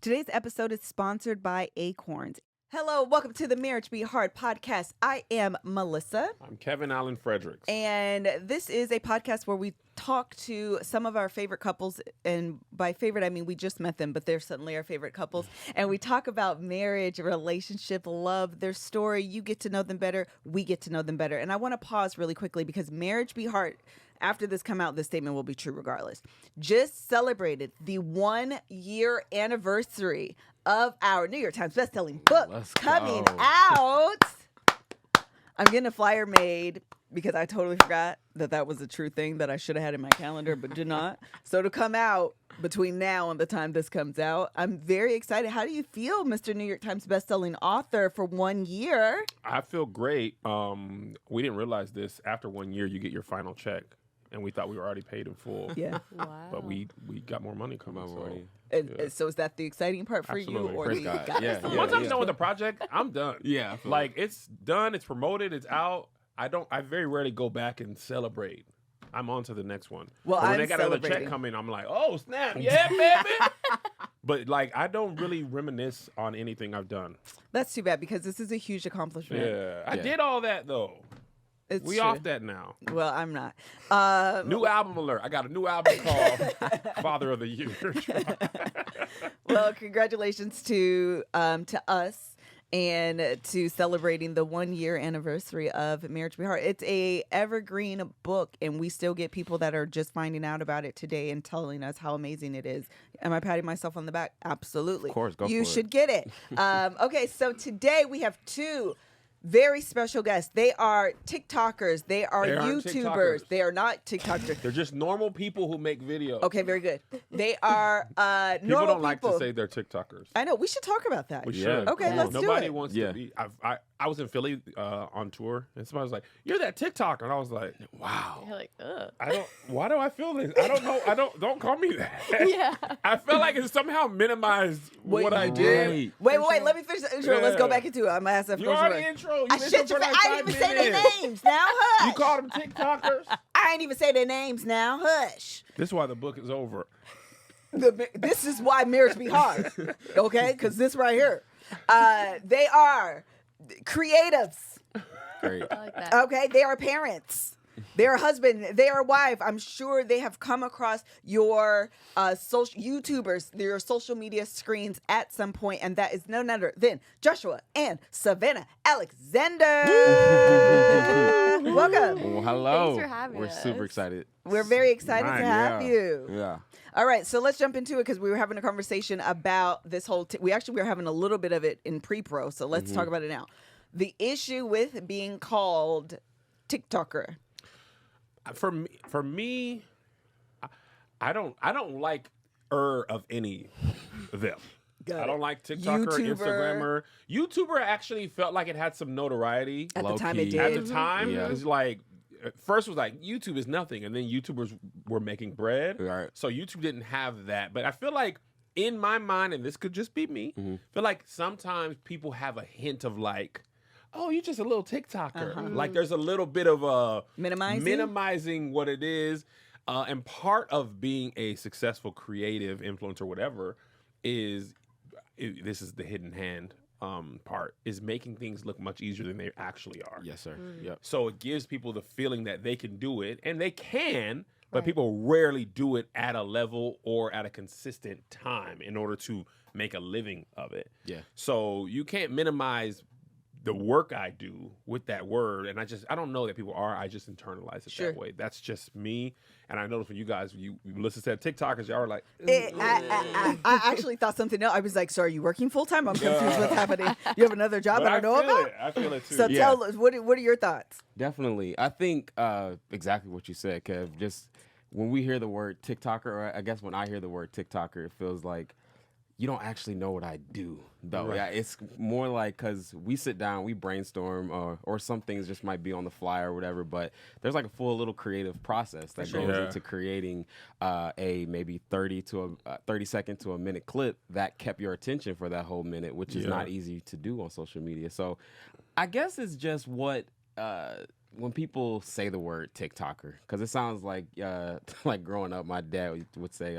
Today's episode is sponsored by Acorns. Hello, welcome to the Marriage Be Hard podcast. I am Melissa. I'm Kevin Allen Fredericks. And this is a podcast where we talk to some of our favorite couples. And by favorite, I mean we just met them, but they're suddenly our favorite couples. And we talk about marriage, relationship, love, their story. You get to know them better. We get to know them better. And I want to pause really quickly because Marriage Be Hard, after this come out, this statement will be true regardless. Just celebrated the 1 year anniversary of our New York Times bestselling book coming out. I'm getting a flyer made because I totally forgot that was a true thing that I should have had in my calendar, but did not. So to come out between now and the time this comes out, I'm very excited. How do you feel, Mr. New York Times bestselling author, for 1 year? I feel great. We didn't realize this. After 1 year, you get your final check. And we thought we were already paid in full. Yeah. Wow. But we got more money coming. So is that the exciting part for Absolutely. you? Or Praise the God. Once I'm done with the project, I'm done. Yeah. Like, it's done. It's promoted. It's out. I very rarely go back and celebrate. I'm on to the next one. Well, but when I'm they got another check coming, I'm like, oh, snap. Yeah, baby. But, like, I don't really reminisce on anything I've done. That's too bad because this is a huge accomplishment. Yeah. I did all that, though. We true. off that now. Well, I'm not. New album alert. I got a new album called Father of the Year. Well, congratulations to us and to celebrating the 1 year anniversary of Marriage Be Hard. It's a evergreen book, and we still get people that are just finding out about it today and telling us how amazing it is. Am I patting myself on the back? Absolutely. Of course, go You for it. should get it. Okay, so today we have two very special guests. They are TikTokers. They are They aren't YouTubers. TikTokers. They are not TikTokers. They're just normal people who make videos. Okay, very good. They are People normal don't like to say they're TikTokers. I know. We should talk about that. We Yeah. should. Okay, let's do Nobody it. wants Yeah. to be. I was in Philly on tour, and somebody was like, "You're that TikToker," and I was like, Wow. You're like, ugh. "I don't. Why do I feel this? I don't know. Don't call me that." Yeah. I felt like it somehow minimized what I you did. did. Wait. Let me finish the intro. Let's go Yeah. back into it. I'm gonna ask that You first already word. intro. You I intro shit for your like face. I didn't 5 even say their minutes. names. Now hush. You called them TikTokers. I ain't even say their names. Now hush. This is why the book is over. This is why marriage be hard. Okay, because this right here. They are creatives. Great. I like that. Okay, they are parents. They are husband. They are wife. I'm sure they have come across your social YouTubers, your social media screens at some point, and that is none other than Joshua and Savannah Alexander. Welcome. Well, hello. Thanks for having We're us. super excited. We're very excited to Nice. have Yeah. you. Yeah. All right, so let's jump into it because we were having a conversation about this whole. We were having a little bit of it in pre-pro, so let's talk about it now. The issue with being called TikToker. For me, I don't like of any of them. Got I it. don't like TikToker, YouTuber. Instagrammer. YouTuber actually felt like it had some notoriety At the time, it Low-key. did. at the time. Yeah. It was like at first it was like YouTube is nothing, and then YouTubers were making bread. Right. So YouTube didn't have that. But I feel like in my mind, and this could just be me, I feel like sometimes people have a hint of like, oh, you're just a little TikToker. Like there's a little bit of a minimizing what it is. And part of being a successful creative influencer, whatever, this is the hidden hand part, is making things look much easier than they actually are. Yes, sir. Yep. So it gives people the feeling that they can do it, and they can, but people rarely do it at a level or at a consistent time in order to make a living of it. Yeah. So you can't minimize the work I do with that word, and I don't know that people are. I just internalize it Sure. that way. That's just me. And I noticed when you guys you listen to TikTokers, y'all are like, I actually thought something else. I was like, so are you working full time? I'm confused what's happening. You have another job but that I know feel about? it. I feel it too. So Yeah. tell us, what are your thoughts? Definitely. I think exactly what you said, Kev. Just when we hear the word TikToker, or I guess when I hear the word TikToker, it feels like you don't actually know what I do, though. Right. Yeah, it's more like because we sit down, we brainstorm, or some things just might be on the fly or whatever. But there's like a full little creative process that goes Yeah. into creating a maybe 30 second to a minute clip that kept your attention for that whole minute, which is not easy to do on social media. So I guess it's just what. When people say the word TikToker, because it sounds like like growing up, my dad would say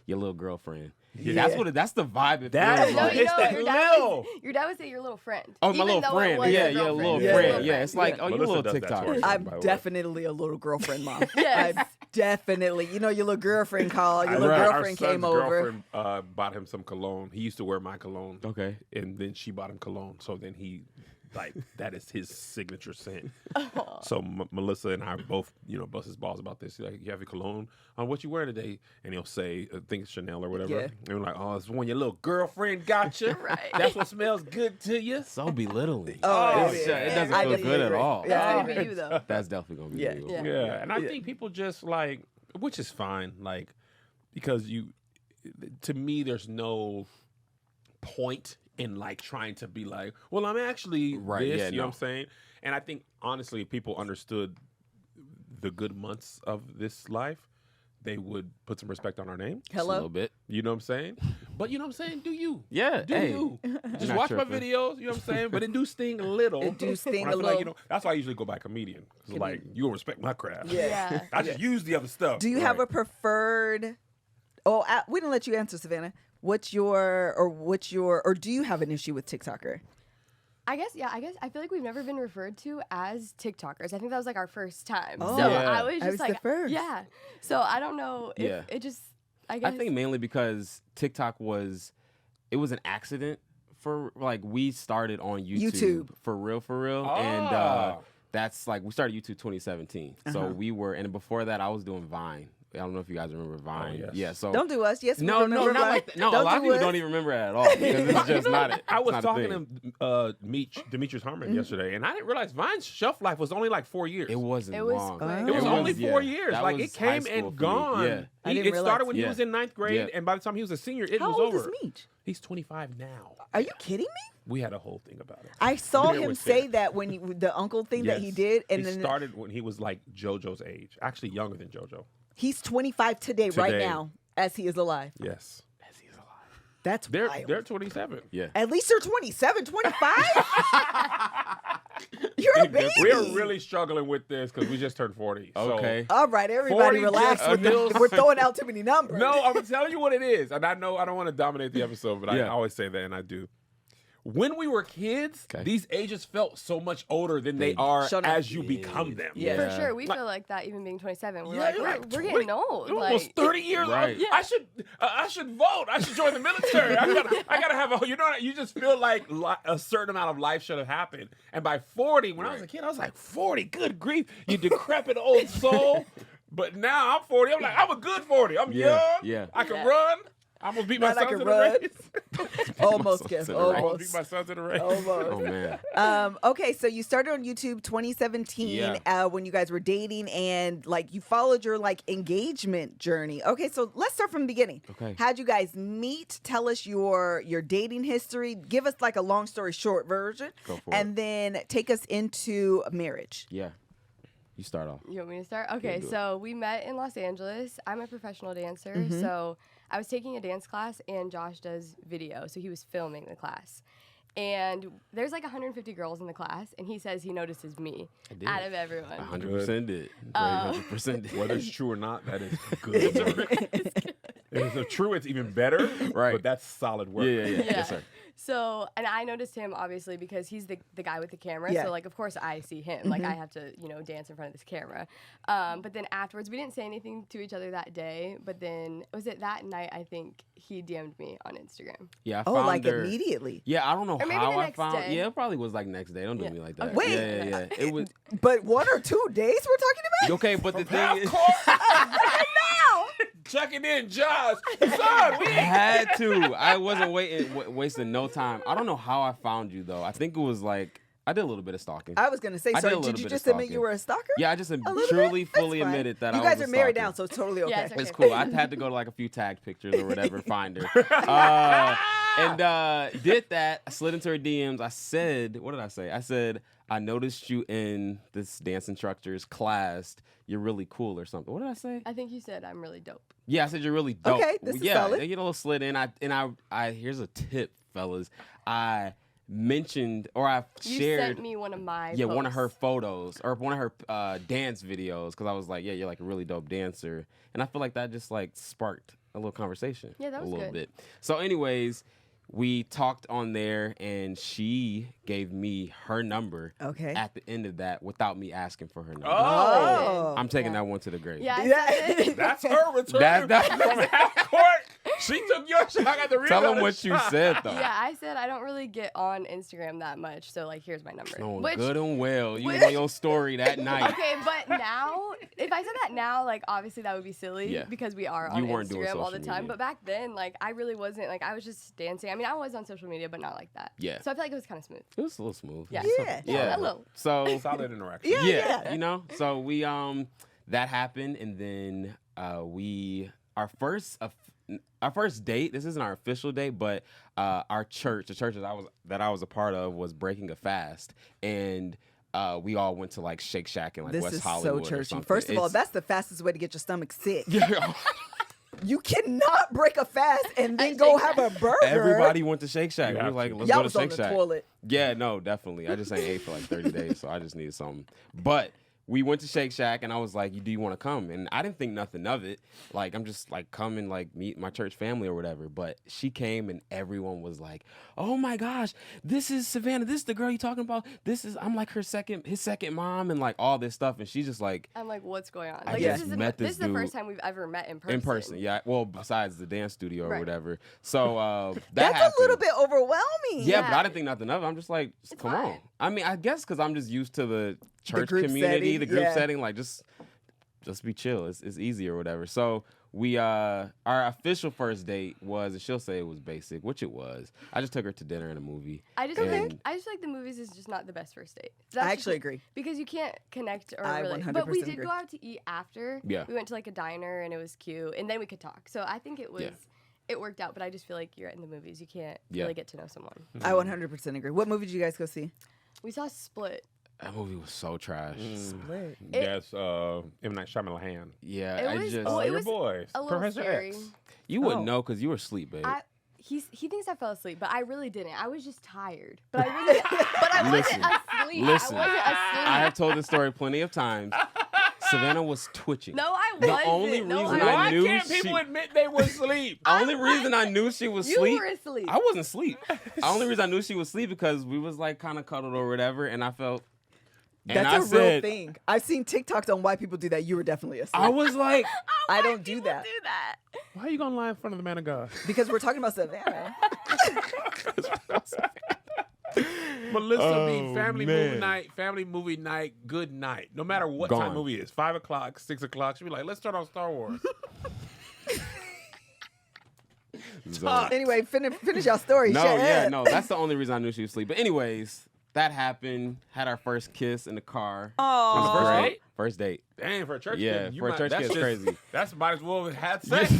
your little girlfriend. Yeah. That's the vibe. It That- feels No, like. you It's know, that little. your dad would say your little friend. Oh, my Even little though it friend. was Yeah, your yeah, little girlfriend. friend. Yeah, it's like, oh, you Melissa little does that to TikToker. her. I'm by the way. definitely a little girlfriend mom. Yes. I'm definitely. You know, your little girlfriend called. Your I little remember girlfriend our son's came over. girlfriend bought him some cologne. He used to wear my cologne. Okay. And then she bought him cologne. So then he, like, that is his signature scent. So Melissa and I both, bust his balls about this. He's like, you have your cologne on? What you wearing today? And he'll say, I think it's Chanel or whatever. Yeah. And we're like, oh, it's the one your little girlfriend got you. Right. That's what smells good to you. So belittling. Oh, It's- yeah. it doesn't I feel definitely good at agree. all. Yeah. That's gonna be you though. That's definitely gonna be Yeah. you. Yeah. Yeah, and I Yeah. think people just like, which is fine, like, because to me, there's no point in like trying to be like, well, I'm actually Right, this, yeah, you know no. what I'm saying? And I think honestly, if people understood the good months of this life, they would put some respect on our name. Just a little bit. You know what I'm saying? But you know what I'm saying? Do you? Yeah. Do hey. you? Just not watch my tripping. videos, you know what I'm saying? But it do sting a little. It do sting When I a feel like, little. that's why I usually go by comedian. 'Cause like, you don't respect my craft. Yeah. I just use the other stuff. Do you have Right. a preferred? Oh, we didn't let you answer, Savannah. Or do you have an issue with TikToker? I guess I feel like we've never been referred to as TikTokers. I think that was like our first time. Oh. So Yeah. I was I just was like, the first. yeah. So I don't know if Yeah. it just. I guess. I think mainly because TikTok was an accident for like we started on YouTube. For real, and Ah. that's like we started YouTube 2017. So we were, and before that I was doing Vine. I don't know if you guys remember Vine. yes. Yeah, so Don't do us. Yes, we no, remember not Vine. like that. No, Don't a lot of do people us. don't even remember it at all because it's just not it. I was not a talking thing. to Demetrius Harmon yesterday, and I didn't realize Vine's shelf life was only like 4 years. It wasn't It was long. quick. It was only 4 yeah, years. that Like was it high came school and for me. gone. Yeah. I It didn't started realize. when he Yeah. was in 9th grade, Yeah. and by the time he was a senior, it How was old over. is Meech? He's 25 now. Are you kidding me? We had a whole thing about it. I saw There him was say there. that when the uncle thing that he Yes. did, and he then started when he was like JoJo's age, actually younger than JoJo. he's 25 today, right Today. now, as he is alive. Yes, That's they're wild. 27. Yeah. At least you're 27, 25. You're a baby. We're really struggling with this because we just turned 40. so- Okay. All right, everybody 40 relax. just With feels- we're throwing out too many numbers. No, I'm telling you what it is. And I know I don't want to dominate the episode, but I Yeah. always say that, and I do. When we were kids, Okay. these ages felt so much older than they are Shut up. as you become them. Yeah. For sure, we feel like that even being 27. We're Yeah, like, you're we're, like we're 20 getting old. You're Like, almost 30 years Right. old. Yeah. I should vote. I should join the military. I gotta have a. You know, you just feel like a certain amount of life should have happened. And by 40, when I was a kid, I was like 40. Good grief, you decrepit old soul. But now I'm 40. I'm like I'm a good 40. I'm Yeah, young. yeah. I can Yeah. run. I'm gonna beat my Not I sons can in the run. race. Almost, Almost Kev. said it right. I'm gonna beat Almost. my sons in the race. Almost. Oh man. Okay, so you started on YouTube 2017 Yeah. when you guys were dating, and like you followed your like engagement journey. Okay, so let's start from the beginning. Okay. How'd you guys meet? Tell us your dating history. Give us like a long story short version, Go for and then take us into marriage. Yeah. You start off. You want me to start? Okay, do it. so we met in Los Angeles. I'm a professional dancer, Mm-hmm. so I was taking a dance class, and Josh does video, so he was filming the class. And there's like 150 girls in the class, and he says he notices me did. out of everyone. 100% did. 100% did. Whether it's true or not, that is good work. If it's true, it's even better. Right. But that's solid work. Yeah. Yeah. Yes, sir. So, and I noticed him obviously because he's the guy with the camera. Yeah. So, like, of course, I see him. Like, I have to, dance in front of this camera. But then afterwards, we didn't say anything to each other that day. But then, was it that night? I think he DM'd me on Instagram. Yeah. I Oh, found like her- immediately. Yeah, I don't know Or maybe how the I next found. day. Yeah, it probably was like next day. Don't do Yeah. me like that. Wait. Yeah. It was But 1 or 2 days we're talking about? okay, but the thing is, Checking in, Josh. Son, we I ain't. had to. I wasn't wasting no time. I don't know how I found you though. I think it was like I did a little bit of stalking. I was gonna say, I did a so little did you bit of just admit stalking. you were a stalker? Yeah, I just A little truly bit? That's fully fine. admitted that you I guys was are a married stalker. now, so it's totally okay. Yeah, it's okay. It's cool. I had to go to like a few tag pictures or whatever, find her. And did that. I slid into her DMs. I said, what did I say? I said, I noticed you in this dance instructor's class. You're really cool or something. What did I say? I think you said I'm really dope. Yeah, I said you're really dope. Okay, this is yeah, solid. you know, slid in. I here's a tip, fellas. I mentioned or I You shared sent me one of my yeah, one of her posts. photos or one of her dance videos because I was like, yeah, you're like a really dope dancer, and I feel like that just like sparked little conversation. Yeah, that was a little good. bit. So, anyways, we talked on there, and she gave me her number. Okay. At the end of that, without me asking for her number. Oh, I'm taking that one to the grave. Yeah, I said it. that's her return That- from half court. She took your shot. I got the Tell rebound them what you said, though. Yeah, I said I don't really get on Instagram that much, so like here's my number. Knowing Which, good and well, you know your story that night. okay, but now if I said that now, like obviously that would be silly Yeah. because we are on You weren't doing Instagram all the social time. media. But back then, like I really wasn't. Like I was just dancing. I mean, I was on social media, but not like that. Yeah. So I feel like it was kind of smooth. It was a little smooth. Yeah. Yeah. Yeah. A little. So Solid interaction. Yeah. you know. So we that happened, and then our first date. This isn't our official date, but our church, the church that I was a part of, was breaking a fast, and we all went to like Shake Shack in like This West is Hollywood. so or churchy. something. First of all, It's- that's the fastest way to get your stomach sick. Yeah. You cannot break a fast and then go have a burger. Everybody went to Shake Shack. You We were have like, to. let's Y'all go to was on Shake the Shack. toilet. Yeah, no, definitely. I just ain't ate for like 30 days, so I just needed something. But we went to Shake Shack, and I was like, do you want to come? And I didn't think nothing of it. Like, I'm just like, come and like meet my church family or whatever. But she came, and everyone was like, oh my gosh, this is Savannah. This is the girl you talking about. I'm like his second mom, and like all this stuff. And she's just like, I'm like, what's going on? I Like just this is met this this is the first dude time we've ever met in person. in person. Yeah. Well, besides the dance studio or Right. whatever. So that That's happened. a little bit overwhelming. Yeah, but Yeah. I didn't think nothing of it. I'm just like, It's come fine. on. I mean, I guess because I'm just used to the church group community, setting, the group yeah. setting, like just be chill. It's easy or whatever. So we our official first date was, and she'll say it was basic, which it was. I just took her to dinner and a movie. I just And- feel like the movies is just not the best first date. I actually agree. Because you can't connect or I really. 100% But we did agree. go out to eat after. Yeah. We went to like a diner and it was cute, and then we could talk. So I think it was. Yeah. It worked out, but I just feel like you're in the movies. You can't Yeah. really get to know someone. I 100% agree. What movie did you guys go see? We saw Split. That movie was so trash. Split. That's M. Night Shyamalan. Yeah, It I was- just well, it Your was boy, A little Professor scary. X. you wouldn't Oh. know because you were asleep, babe. He thinks I fell asleep, but I really didn't. I was just tired. But I really, but I wasn't asleep. Listen. I wasn't asleep. I have told this story plenty of times. Savannah was twitching. No, I The wasn't. only no, reason I I Why knew can't she- people admit they were asleep? The only reason I knew she was You asleep. were asleep. I wasn't asleep. The only reason I knew she was asleep because we was like kind of cuddled or whatever, and I felt. And That's I a real said, thing. I've seen TikToks on why people do that. You were definitely asleep. I was like, I don't do that Do that. Why are you gonna lie in front of the man of God? because we're talking about Savannah. Melissa Oh, be family man. movie night, good night. No matter what Gone. time movie is, 5 o'clock, 6 o'clock. She'll be like, let's turn on Star Wars. Zone. Anyway, finish your story. No, Shut yeah, up. no. That's the only reason I knew she was asleep. But anyways, that happened. Had our first kiss in the car. Aw. On the first Great. date? First date. Dang, for a church Yeah, kid. you for a might- church that's kid, it's just- crazy. That's might as well have had sex.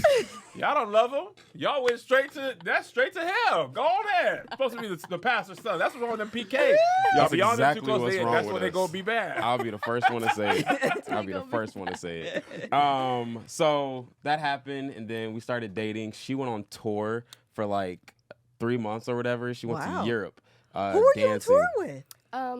Y'all don't love him. Y'all went straight to hell. Go on ahead. Supposed to be the pastor's son. That's what's wrong with them PK. Y'all That's be on them exactly too close. what's wrong That's with when they us. gonna be bad. I'll be the first one to say it. I'll be the first one to say it. So that happened, and then we started dating. She went on tour for like 3 months or whatever. She went Wow. to Europe. Who are you on dancing. tour with?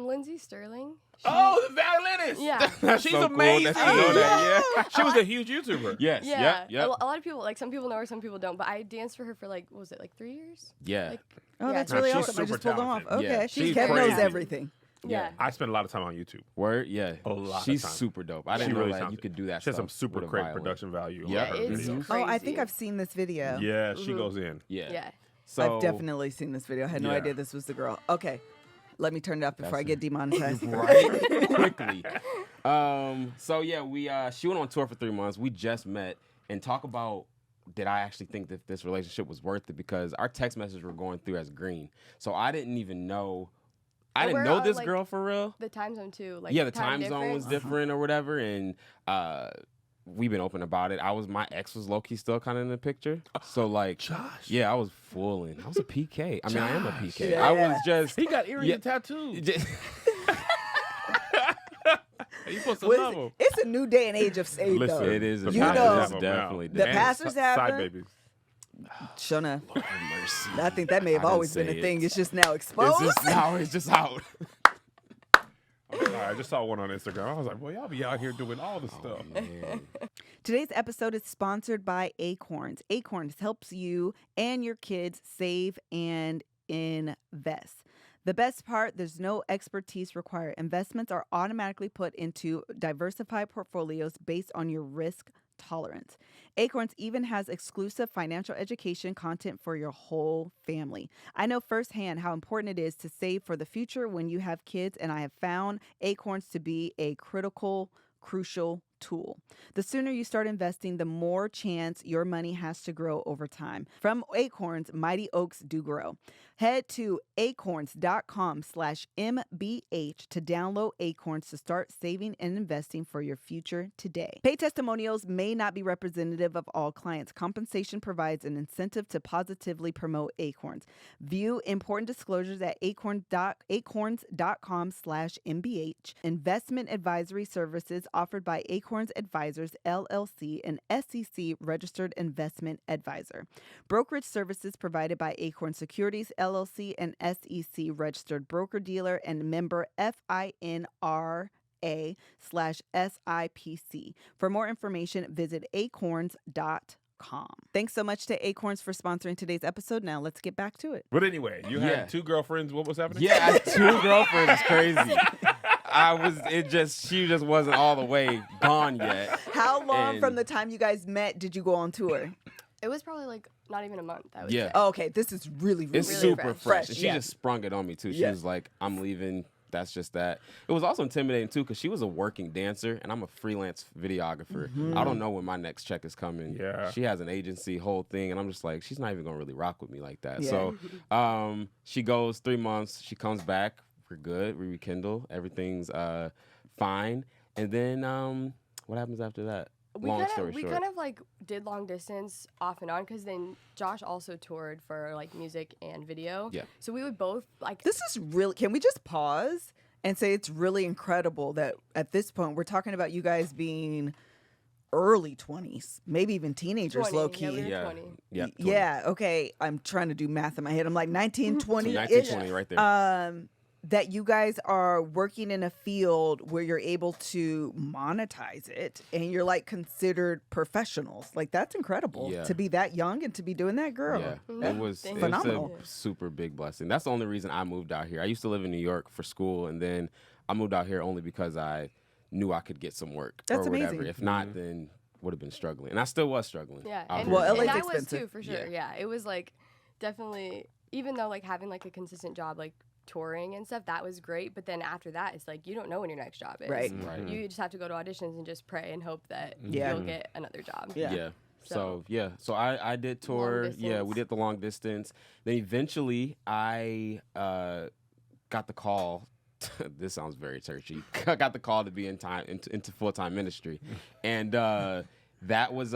Lindsay Sterling. Oh, the violinist. Yeah. That's She's so cool amazing. that you know that, yeah. She was a huge YouTuber. Yes. Yeah. Yep. A lot of people, like some people know her, some people don't. But I danced for her for like, what was it, like 3 years? Yeah. Like, Oh, yeah. that's Nah, really she's awesome. I just super pulled them off. talented. Okay. Yeah, she's Kev knows crazy. everything. Yeah. I spend a lot of time on YouTube. Word. Yeah. A lot of She's time. super dope. I didn't She know really that you talented. could do that. She has some stuff super with a great violin. production value. Yeah, on her it's videos. Oh, I Crazy. think I've seen this video. Yeah, she goes in. Yeah. Yeah. So I've definitely seen this video. I had no Yeah. idea this was the girl. Okay. Let me turn it up before I That's get demonetized. right quickly. So yeah, we she went on tour for 3 months. We just met and talk about did I actually think that this relationship was worth it because our text messages were going through as green. So I didn't even know I And didn't we're know on, this like, girl for real. The time zone too. Like Yeah, the time zone was difference. different or whatever, and we've been open about it. My ex was low key still kind of in the picture, so like, Josh. yeah, I was fooling. I was a PK. I mean, I am a PK. Yeah. I was just He got earrings Yeah. and tattoos. just- You supposed to Well, love him. it's a new day and age of save, Listen, though. It is. the You pastors know. have them now. Definitely The And pastors have side them? babies. Shona. Lord have mercy. I think that may have I didn't always been say a it. thing. It's just now exposed. It's just now. It's just out. Oh, I just saw one on Instagram. I was like, well, y'all be out here doing all this stuff. Man. Today's episode is sponsored by Acorns. Acorns helps you and your kids save and invest. The best part, there's no expertise required. Investments are automatically put into diversified portfolios based on your risk tolerance. Acorns even has exclusive financial education content for your whole family. I know firsthand how important it is to save for the future when you have kids, and I have found Acorns to be a crucial tool. The sooner you start investing, the more chance your money has to grow over time. From Acorns, mighty oaks do grow. Head to acorns.com/MBH to download Acorns to start saving and investing for your future today. Paid testimonials may not be representative of all clients. Compensation provides an incentive to positively promote Acorns. View important disclosures at acorns.com/MBH. Investment advisory services offered by Acorns Advisors, LLC, an SEC registered investment advisor. Brokerage services provided by Acorn Securities, LLC, an SEC registered broker dealer and member FINRA/SIPC. For more information, visit acorns.com. Thanks so much to Acorns for sponsoring today's episode. Now let's get back to it. But anyway, you Yeah. had 2 girlfriends. What was happening? Yeah, I had 2 girlfriends. It's crazy. She just wasn't all the way gone yet. How long And- from the time you guys met did you go on tour? It was probably like not even a month. I would Yeah. say. Oh, okay, this is really It's Really super fresh. fresh. And she Yeah. just sprung it on me too. She Yeah. was like, I'm leaving. That's just that. It was also intimidating too because she was a working dancer and I'm a freelance videographer. I don't know when my next check is coming. Yeah. She has an agency, whole thing, and I'm just like, she's not even gonna really rock with me like that. Yeah. So she goes 3 months, she comes back, we're good, we rekindle, everything's fine. And then what happens after that? We Long kind story of we short. kind of like did long distance off and on because then Josh also toured for like music and video. Yeah. So we would both like. This is really, can we just pause and say it's really incredible that at this point we're talking about you guys being early 20s, maybe even teenagers 20, low yeah, key. we were Yeah. 20. Yeah. 20. Yeah, okay. I'm trying to do math in my head. I'm like 19, 20 1920 right there. that you guys are working in a field where you're able to monetize it and you're like considered professionals. Like that's incredible Yeah. to be that young and to be doing that, girl. Yeah, That's it was phenomenal. a super big blessing. That's the only reason I moved out here. I used to live in New York for school, and then I moved out here only because I knew I could get some work That's or whatever. amazing. If not, then would have been struggling, and I still was struggling. Yeah. out And, here. Well, and LA's I was expensive. too for sure. Yeah. It was like definitely even though like having like a consistent job like touring and stuff that was great, but then after that it's like you don't know when your next job is. Right. Right. You just have to go to auditions and just pray and hope that Yeah. you'll get another job. Yeah. So I did tour. Long Yeah, we distance. did the long distance. Then eventually I got the call. This sounds very churchy. I got the call to be into full-time ministry, and that was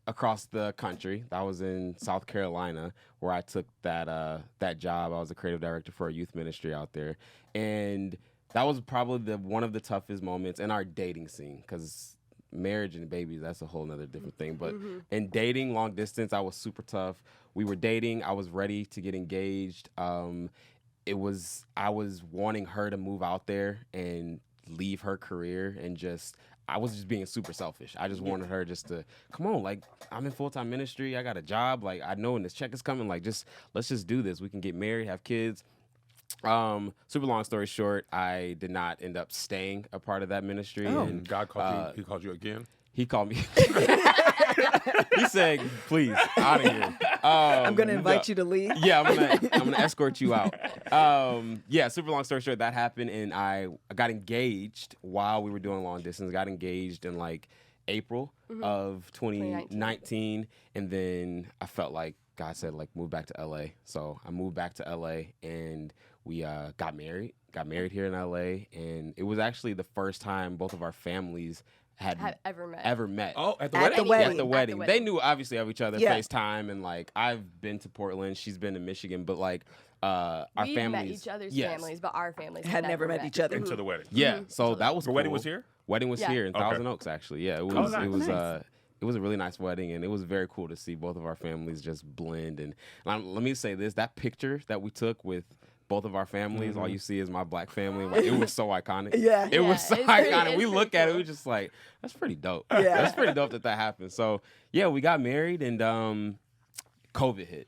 across the country. That was in South Carolina, where I took that job. I was a creative director for a youth ministry out there, and that was probably one of the toughest moments in our dating scene because marriage and babies, that's a whole nother different thing. But in dating long distance, I was super tough. We were dating. I was ready to get engaged. I was wanting her to move out there and leave her career and I was just being super selfish. I just wanted her just to come on, like I'm in full-time ministry. I got a job. Like I know when this check is coming, like let's just do this. We can get married, have kids. Super long story short, I did not end up staying a part of that ministry. Oh. And God called you. He called you again. he called me. He said, please, out of here. I'm going to invite you to leave. Yeah, I'm gonna escort you out. Super long story short, that happened, and I got engaged while we were doing long distance. Got engaged in like April of 2019, and then I felt like God said like move back to LA. So I moved back to LA, and we got married. Got married here in LA, and it was actually the first time both of our families had ever met. Oh, at the At wedding? the wedding. At the wedding. They knew obviously of each other, Yeah. FaceTime, and like I've been to Portland, she's been to Michigan, but like our We'd families met each other's yes. families, but our families Had never met each other. Into the wedding. Yeah, so that was The wedding cool. was here? Wedding was Yeah. here in Okay. Thousand Oaks, actually. Yeah, it was. nice. It was. Nice. It was a really nice wedding, and it was very cool to see both of our families just blend. And let me say this: that picture that we took with both of our families. All you see is my black family. Like, it was so iconic. Yeah. It was so it's iconic. pretty- We it's look pretty at it, cool. we just like, that's pretty dope. Yeah. That's pretty dope that happened. So yeah, we got married and COVID hit.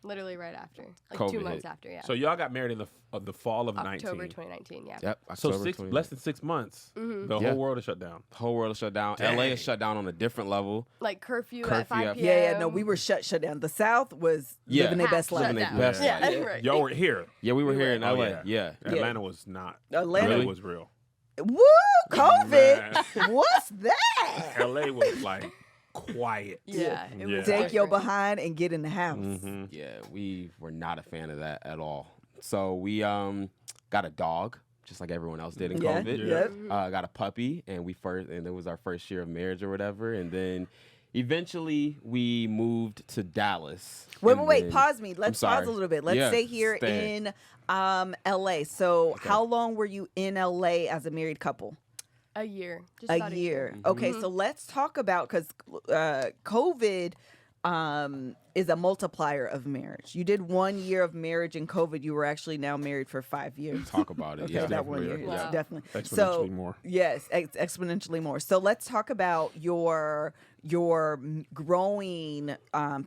Literally right after, like COVID 2 months hit. after, yeah. So y'all got married in the fall of October 19. 2019, yeah. Yep. So October 20. less than 6 months, the Yeah. whole world is shut down. Whole world is shut down. LA is shut down on a different level. Like curfew Curfew at 5 at- p.m. Yeah, no, we were shut down. The South was Yeah. living their best Half life. shut Living down. their best Yeah, life. right. Y'all were here. Yeah, we were here in Oh, LA. Yeah. Atlanta was not. Atlanta- LA Really? was real. Woo, COVID. Man. What's that? LA was like quiet. Yeah, it Yeah. was Take your different. behind and get in the house. Mm-hmm. Yeah, we were not a fan of that at all. So we got a dog, just like everyone else did in Yeah, COVID. yeah. Got a puppy, and it was our first year of marriage or whatever. And then eventually we moved to Dallas. Wait, And wait, then- pause me. Let's pause sorry. a little bit. Let's Yeah, stay here stay. in LA. So how long were you in LA as a married couple? A year. Just A about year. Mm-hmm. Okay, so let's talk about, because COVID is a multiplier of marriage. You did 1 year of marriage in COVID. You were actually now married for 5 years. Talk about it. Okay, Yeah, that 1 year. definitely. It's Wow. definitely. Exponentially more. Yes, exponentially more. So let's talk about your growing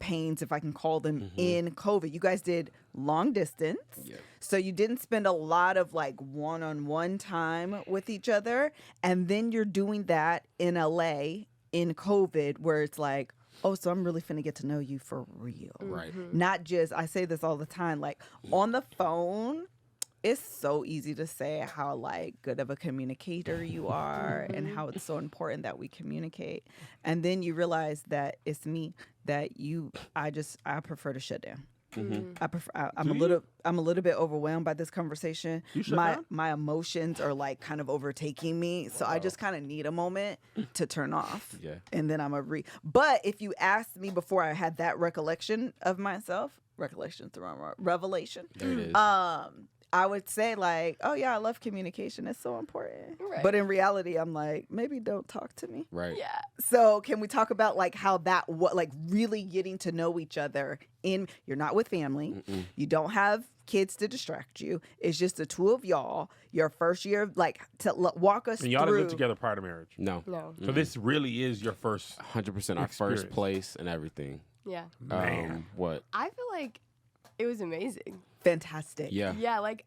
pains, if I can call them, in COVID. You guys did long distance. Yeah. So you didn't spend a lot of like one-on-one time with each other. And then you're doing that in LA in COVID, where it's like, oh, so I'm really finna get to know you for real. Right. Not just, I say this all the time, like on the phone, it's so easy to say how like good of a communicator you are and how it's so important that we communicate. And then you realize that it's me, that I prefer to shut down. I'm a little bit overwhelmed by this conversation. You shut down? My emotions are like kind of overtaking me, so I just kind of need a moment to turn off. Yeah. And then But if you asked me before I had that recollection of myself, recollection's the wrong word, revelation. There it is. I would say like, oh yeah, I love communication. It's so important. Right. But in reality, I'm like, maybe don't talk to me. Right. Yeah. So can we talk about like how like really getting to know each other you're not with family. You don't have kids to distract you. It's just the two of y'all, your first year, like to walk us And y'all didn't through. live together prior to marriage. No. No. So this really is your first 100% our Experience. first place and everything. Yeah. man. What? I feel like it was amazing. Fantastic. Yeah. Yeah, like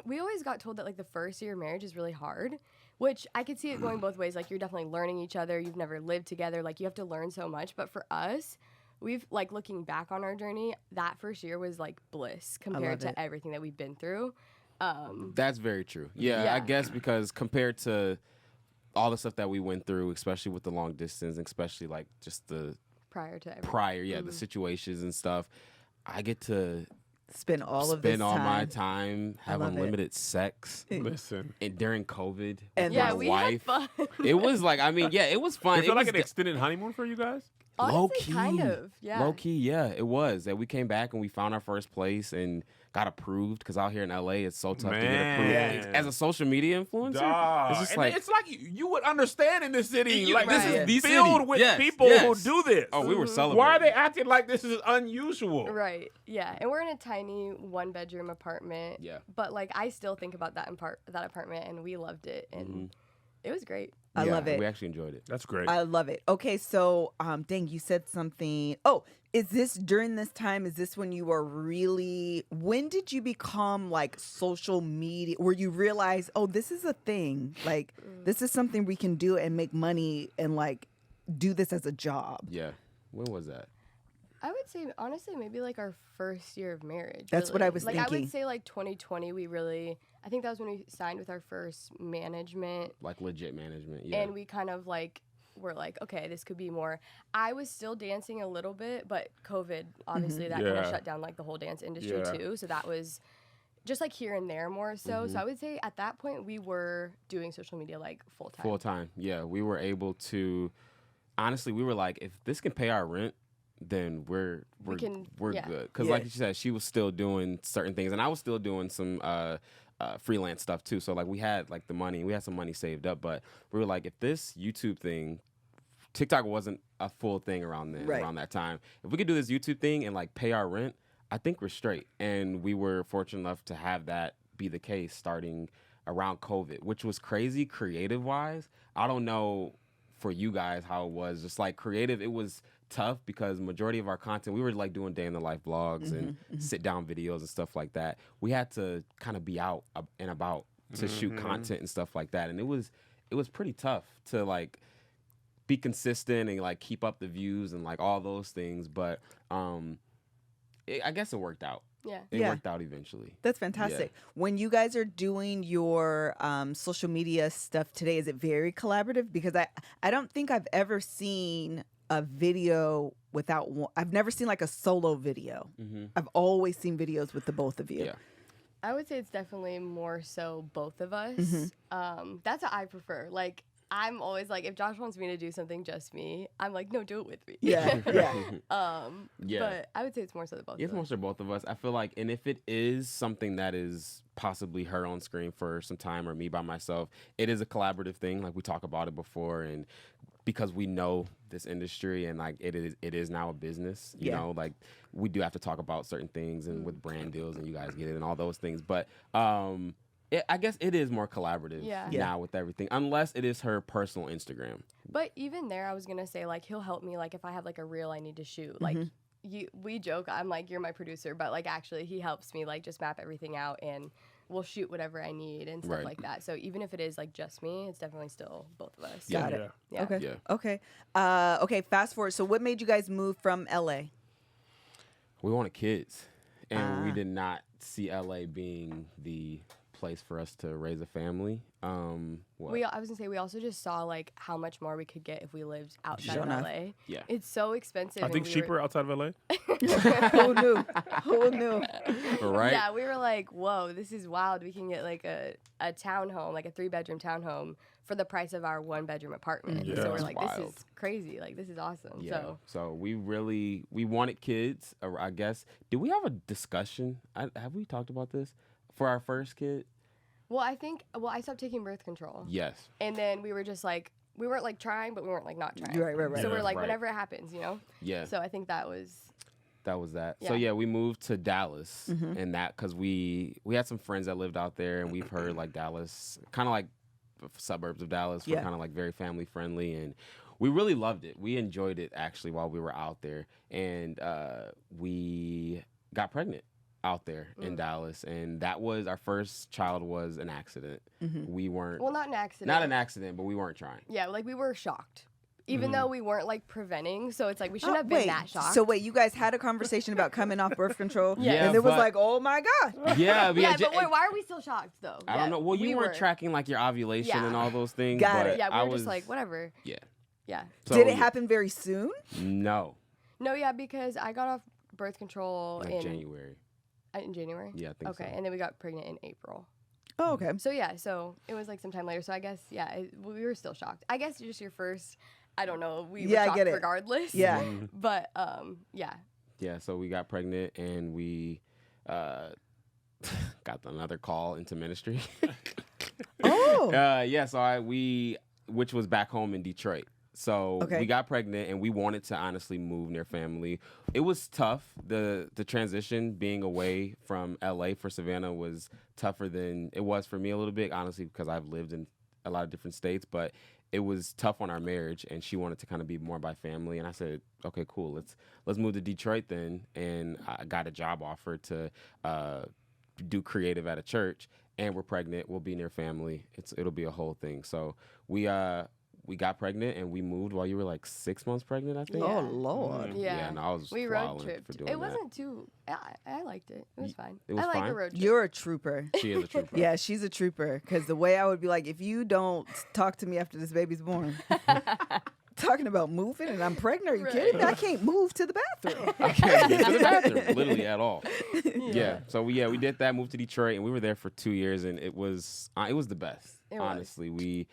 we always got told that like the first year of marriage is really hard, which I could see it going both ways. Like you're definitely learning each other. You've never lived together. Like you have to learn so much. But for us, we've like looking back on our journey, that first year was like bliss compared love it. to everything that we've been through. That's very true. Yeah, I Yeah. guess because compared to all the stuff that we went through, especially with the long distance, especially like just the Prior to everything. prior, the situations and stuff, I get to Spend all of this spend all my time. time, have love it. unlimited sex, Listen. and during COVID And with Yeah, my we wife. had fun. It was like, I mean, yeah, it was fun. It felt was like an de- extended honeymoon for you guys? Honestly, low key, kind of. Yeah. low key, yeah, it was. That we came back and we found our first place and got approved because out here in LA, it's so tough to get approved. Man. As a social media influencer, Dog. it's just And like, it's like you would understand in this city. You- Like Right. this is The filled city. with Yes, people yes. who do this. oh, we were celebrating. Why are they acting like this is unusual? Right. Yeah. And we're in a tiny 1-bedroom apartment. Yeah. But like I still think about that that apartment, and we loved it, and it was great. I Yeah, love it. We actually enjoyed it. That's great. I love it. Okay, so dang, you said something. Oh, is this during this time? Is this when you were really? When did you become like social media? Where you realize, oh, this is a thing. Like this is something we can do and make money and like do this as a job. Yeah. When was that? I would say honestly maybe like our first year of marriage. That's what I was like, I thinking. would say like 2020 I think that was when we signed with our first management, Like legit management. Yeah. and we kind of like were like, okay, this could be more. I was still dancing a little bit, but COVID obviously that kind Yeah. of shut down like the whole dance industry Yeah. too. So that was just like here and there more so. So I would say at that point we were doing social media like full time. Full time. Yeah. We were able to, honestly, we were like, if this can pay our rent, then we're yeah. good. Because Yeah. like you said, she was still doing certain things, and I was still doing some freelance stuff too. So like we had like the money, we had some money saved up, but we were like, if this YouTube thing, TikTok wasn't a full thing around then, Right. around that time. If we could do this YouTube thing and like pay our rent, I think we're straight. And we were fortunate enough to have that be the case starting around COVID, which was crazy creative-wise. I don't know for you guys how it was. Just like creative, it was tough because majority of our content, we were like doing day-in-the-life vlogs and sit-down videos and stuff like that. We had to kind of be out and about to shoot content and stuff like that. And it was pretty tough to like be consistent and like keep up the views and like all those things. But I guess it worked out. Yeah. It worked out eventually. That's fantastic. When you guys are doing your social media stuff today, is it very collaborative? Because I don't think I've ever seen a video without one. I've never seen like a solo video. I've always seen videos with the both of you. Yeah. I would say it's definitely more so both of us. That's what I prefer. Like, I'm always like, if Josh wants me to do something just me, I'm like, no, do it with me. Yeah. But I would say it's more so the both of us. It's more so both of us. I feel like, and if it is something that is possibly her on screen for some time or me by myself, it is a collaborative thing. Like we talk about it before, and because we know this industry and like it is now a business, you know, like we do have to talk about certain things and with brand deals and you guys get it and all those things. But I guess it is more collaborative now with everything, unless it is her personal Instagram. But even there, I was going to say, like, he'll help me, like, if I have, like, a reel I need to shoot. Like, we joke, I'm like, you're my producer, but, like, actually, he helps me, like, just map everything out, and we'll shoot whatever I need and stuff like that. So even if it is, like, just me, it's definitely still both of us. Got it. Yeah. Okay. Yeah. Okay. Okay, fast forward. So what made you guys move from LA? We wanted kids, and we did not see LA being the place for us to raise a family. I was gonna say we also just saw like how much more we could get if we lived outside of LA. Yeah, it's so expensive. I think cheaper outside of LA. Who knew? Who knew? Right? Yeah, we were like, whoa, this is wild. We can get like a townhome, like a 3-bedroom townhome for the price of our 1-bedroom apartment. Yeah. So we're That's like, wild. this is crazy. Like, this is awesome. Yeah. So we wanted kids. I guess. Did we have a discussion? Have we talked about this for our first kid? Well, I stopped taking birth control. Yes. And then we were just like, we weren't like trying, but we weren't like not trying. Right. So we're Yeah. like, whenever it happens, you know? Yeah. So I think that was that. Yeah. So yeah, we moved to Dallas, and that because we had some friends that lived out there, and we've heard like Dallas, kind of like suburbs of Dallas, were kind of like very family friendly, and we really loved it. We enjoyed it actually while we were out there, and we got pregnant out there in Dallas, and that was our first child was an accident. We weren't not an accident. not an accident, but we weren't trying. Yeah, like we were shocked. Even though we weren't like preventing, so it's like we shouldn't have been that shocked. So wait, you guys had a conversation about coming off birth control, Yeah, and it was but- like, oh my god. Yeah, yeah, but wait, why are we still shocked though? I don't know. Well, you weren't tracking like your ovulation and all those things. Got but it. Yeah, we I were was just like, whatever. Yeah. Yeah. So, Did it happen very soon? No, No, yeah, because I got off birth control like January. In January. Yeah, I think so. Okay, and then we got pregnant in April. Oh, okay. So yeah, so it was like sometime later. So I guess we were still shocked. I guess just your first. I don't know. We were I shocked get it. regardless. Yeah. But yeah. Yeah, so we got pregnant and we got another call into ministry. Oh. Which was back home in Detroit. So Okay. we got pregnant and we wanted to honestly move near family. It was tough. The transition being away from LA for Savannah was tougher than it was for me a little bit, honestly, because I've lived in a lot of different states, but it was tough on our marriage and she wanted to kind of be more by family. And I said, okay, cool. Let's move to Detroit then. And I got a job offer to do creative at a church, and we're pregnant. We'll be near family. It'll be a whole thing. So we got pregnant and we moved while you were like 6 months pregnant, I think. Oh Yeah. Lord. Yeah. And I was We road wilding tripped. for doing It wasn't too. I liked it. It was fine. It was I like fine? a road trip. You're a trooper. that. She is a trooper. Yeah, she's a trooper. Because the way I would be like, if you don't talk to me after this baby's born, talking about moving and I'm pregnant, are you kidding me? I can't move to the bathroom. I can't get to the bathroom, literally at all. Yeah. So we did that, moved to Detroit, and we were there for 2 years, and it was the best. It was. Honestly, we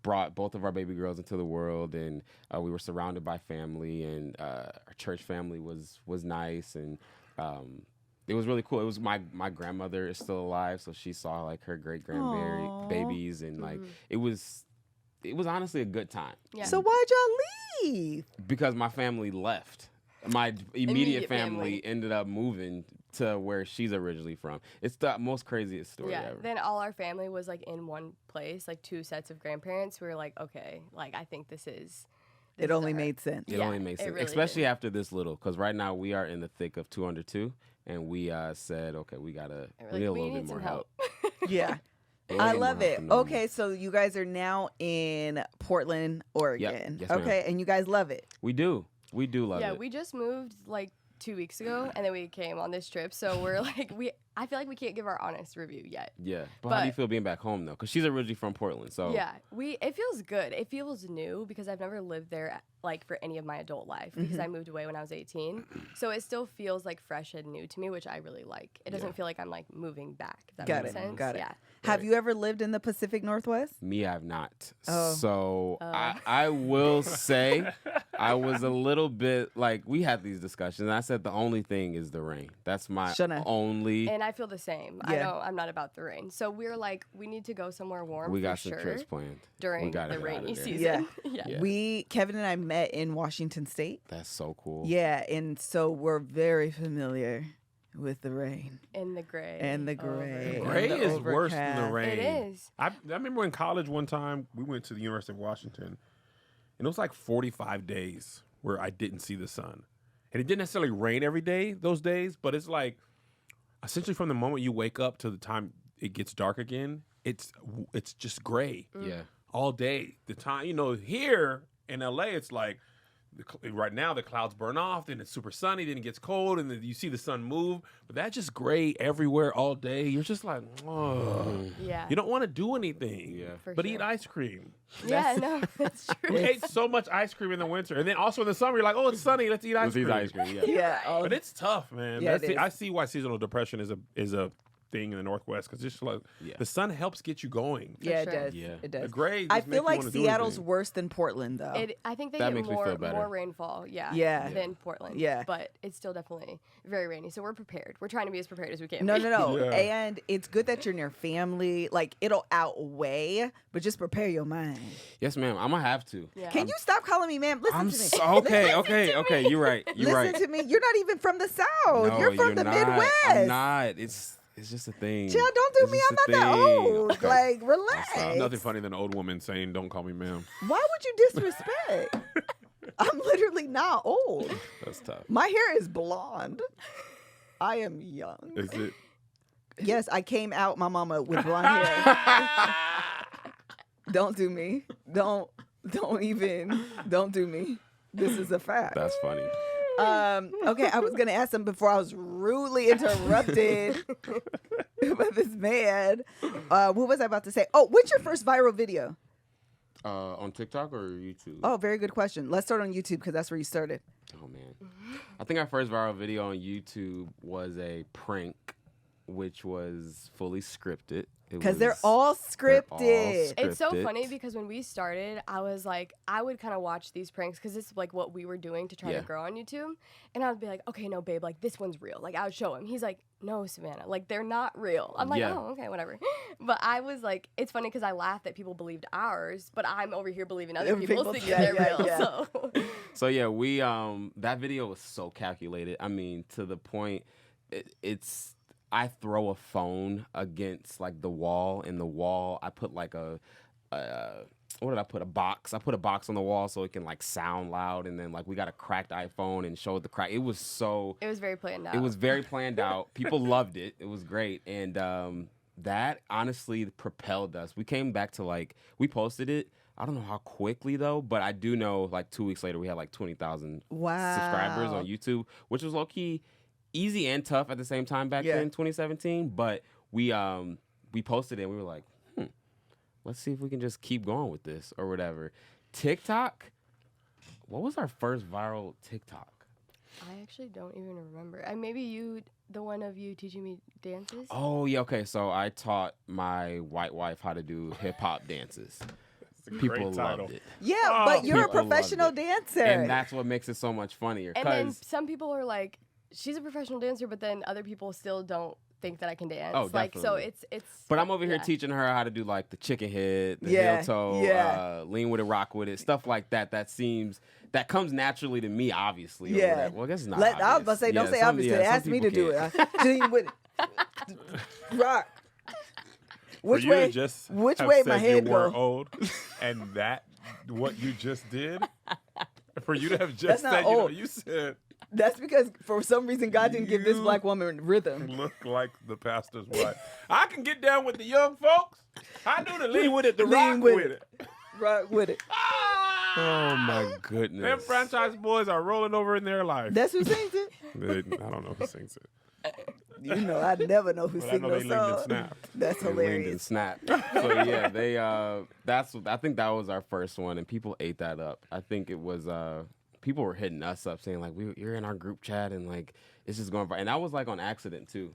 brought both of our baby girls into the world, and we were surrounded by family, and our church family was nice, and it was really cool. It was my grandmother is still alive, so she saw like her great grandbabies, and like it was honestly a good time. Yeah. So why'd y'all leave? Because my family left. My immediate Immediate family family. ended up moving to where she's originally from. It's the most craziest story ever. Then all our family was like in one place, like 2 sets of grandparents. We were like, okay, like I think this is. It only made sense. It only makes sense, really especially did. after this little, because right now we are in the thick of 2 under 2, and we said, okay, we need a little bit more help. Yeah. I love it. Okay, so you guys are now in Portland, Oregon. Yes, ma'am. Okay, and you guys love it. We do love it. Yeah, we just moved like 2 weeks ago, and then we came on this trip. So we're like, I feel like we can't give our honest review yet. Yeah, but how do you feel being back home though? Because she's originally from Portland, so yeah, it feels good. It feels new because I've never lived there like for any of my adult life because I moved away when I was 18. So it still feels like fresh and new to me, which I really like. It doesn't feel like I'm like moving back. If that makes sense. Got it. Yeah. Have you ever lived in the Pacific Northwest? Me, I've not. Oh. So I will say I was a little bit like, we had these discussions, and I said the only thing is the rain. That's my only. And I feel the same. Yeah. I'm not about the rain. So we're like, we need to go somewhere warm. We for got some sure trips planned during gotta the get out of rainy there. season. Yeah. Kevin and I met in Washington State. That's so cool. Yeah, and so we're very familiar with the rain. And the gray. And the gray. Over. Gray And the is worse than the overcast. rain. It is. I remember in college one time we went to the University of Washington, and it was like 45 days where I didn't see the sun, and it didn't necessarily rain every day those days, but it's like essentially from the moment you wake up to the time it gets dark again, it's just gray. Yeah. All day. The time, here in LA, it's like right now the clouds burn off, then it's super sunny, then it gets cold, and then you see the sun move. But that's just gray everywhere all day. You're just like, oh. Yeah. You don't want to do anything. Yeah. But sure. eat ice cream. Yeah, no, that's true. We ate so much ice cream in the winter, and then also in the summer, you're like, oh, it's sunny, let's eat ice cream. Yeah. Yeah. But it's tough, man. Yeah, it is. I see why seasonal depression is a thing in the Northwest, because it's like the sun helps get you going. Yeah, it sure. does. Yeah. It does. The gray I just feel make you like wanna do Seattle's anything. worse than Portland, though. I think they That get makes me feel better. more rainfall, Yeah. than Portland. Yeah. But it's still definitely very rainy. So we're prepared. We're trying to be as prepared as we can. No. be. Yeah. And it's good that you're near family. Like, it'll outweigh, but just prepare your mind. Yes, ma'am. I'm gonna have to. Yeah. Can you stop calling me ma'am? Listen I'm to me. so, okay. You're right. You're Listen right. to me. You're not even from the South. No, you're from the not. Midwest. I'm not. It's just a thing. Chill, don't do It's me. just I'm a not that thing. old. Okay. Like, relax. Nothing funny than an old woman saying, don't call me ma'am. Why would you disrespect? I'm literally not old. That's tough. My hair is blonde. I am young. Is it? Yes, I came out my mama with blonde hair. Don't do me. Don't do me. This is a fact. That's funny. Okay, I was gonna ask them before I was rudely interrupted by this man. What was I about to say? Oh, what's your first viral video? On TikTok or YouTube? Oh, very good question. Let's start on YouTube because that's where you started. Oh man. I think our first viral video on YouTube was a prank, which was fully scripted. Because they're all scripted. It's so scripted. funny because when we started, I was like, I would kind of watch these pranks because it's like what we were doing to try to grow on YouTube. And I would be like, okay, no, babe, like this one's real. Like I would show him. He's like, no, Savannah, like they're not real. I'm like, oh, okay, whatever. But I was like, it's funny because I laugh that people believed ours, but I'm over here believing other people's thinking they're real. Yeah. So yeah, we that video was so calculated. I mean, to the point, it's. I throw a phone against like the wall, and the wall I put like what did I put? A box. I put a box on the wall so it can like sound loud, and then like we got a cracked iPhone and showed the crack. It was very planned out. It was very planned out. People loved it. It was great, and that honestly propelled us. We came back to we posted it. I don't know how quickly though, but I do know like 2 weeks later we had like 20,000 subscribers on YouTube, which was low key. Easy and tough at the same time back then, 2017. But we posted it and we were like, let's see if we can just keep going with this or whatever. TikTok, what was our first viral TikTok? I actually don't even remember. Maybe the one of you teaching me dances? Oh, yeah, okay. So I taught my white wife how to do hip-hop dances. People loved it. Yeah, but you're a People loved professional it. dancer. And that's what makes it so much funnier. And then some people are like, she's a professional dancer, but then other people still don't think that I can dance. Oh, like so definitely. it's But I'm over here yeah. teaching her how to do like the chicken head, the Yeah, heel toe, yeah. lean with it, rock with it, stuff like that. That comes naturally to me, obviously. or Yeah. whatever. Well, I guess it's not. I was obvious. about to say, don't Yeah, say some- obviously. yeah, some Ask me to people do can't. it. Clean with it. Rock. Which For you way? to just Which have way said my head you were go? old, and that what you just did. For you to have That's just not said, old. you said That's because for some reason God didn't give this You- black woman rhythm. look like the pastor's wife. I can get down with the young folks. I do the lean with it, the Lean rock with with it. it. Rock with it. Oh my goodness. Them franchise boys are rolling over in their life. That's who sings it. I don't know who sings it. You know, I never know who But I sings know those they leaned and songs. snapped. That's They leaned and hilarious. snapped. So yeah, they I think that was our first one, and people ate that up. I think it was people were hitting us up saying like you're in our group chat and like it's just going. And I was like on accident too.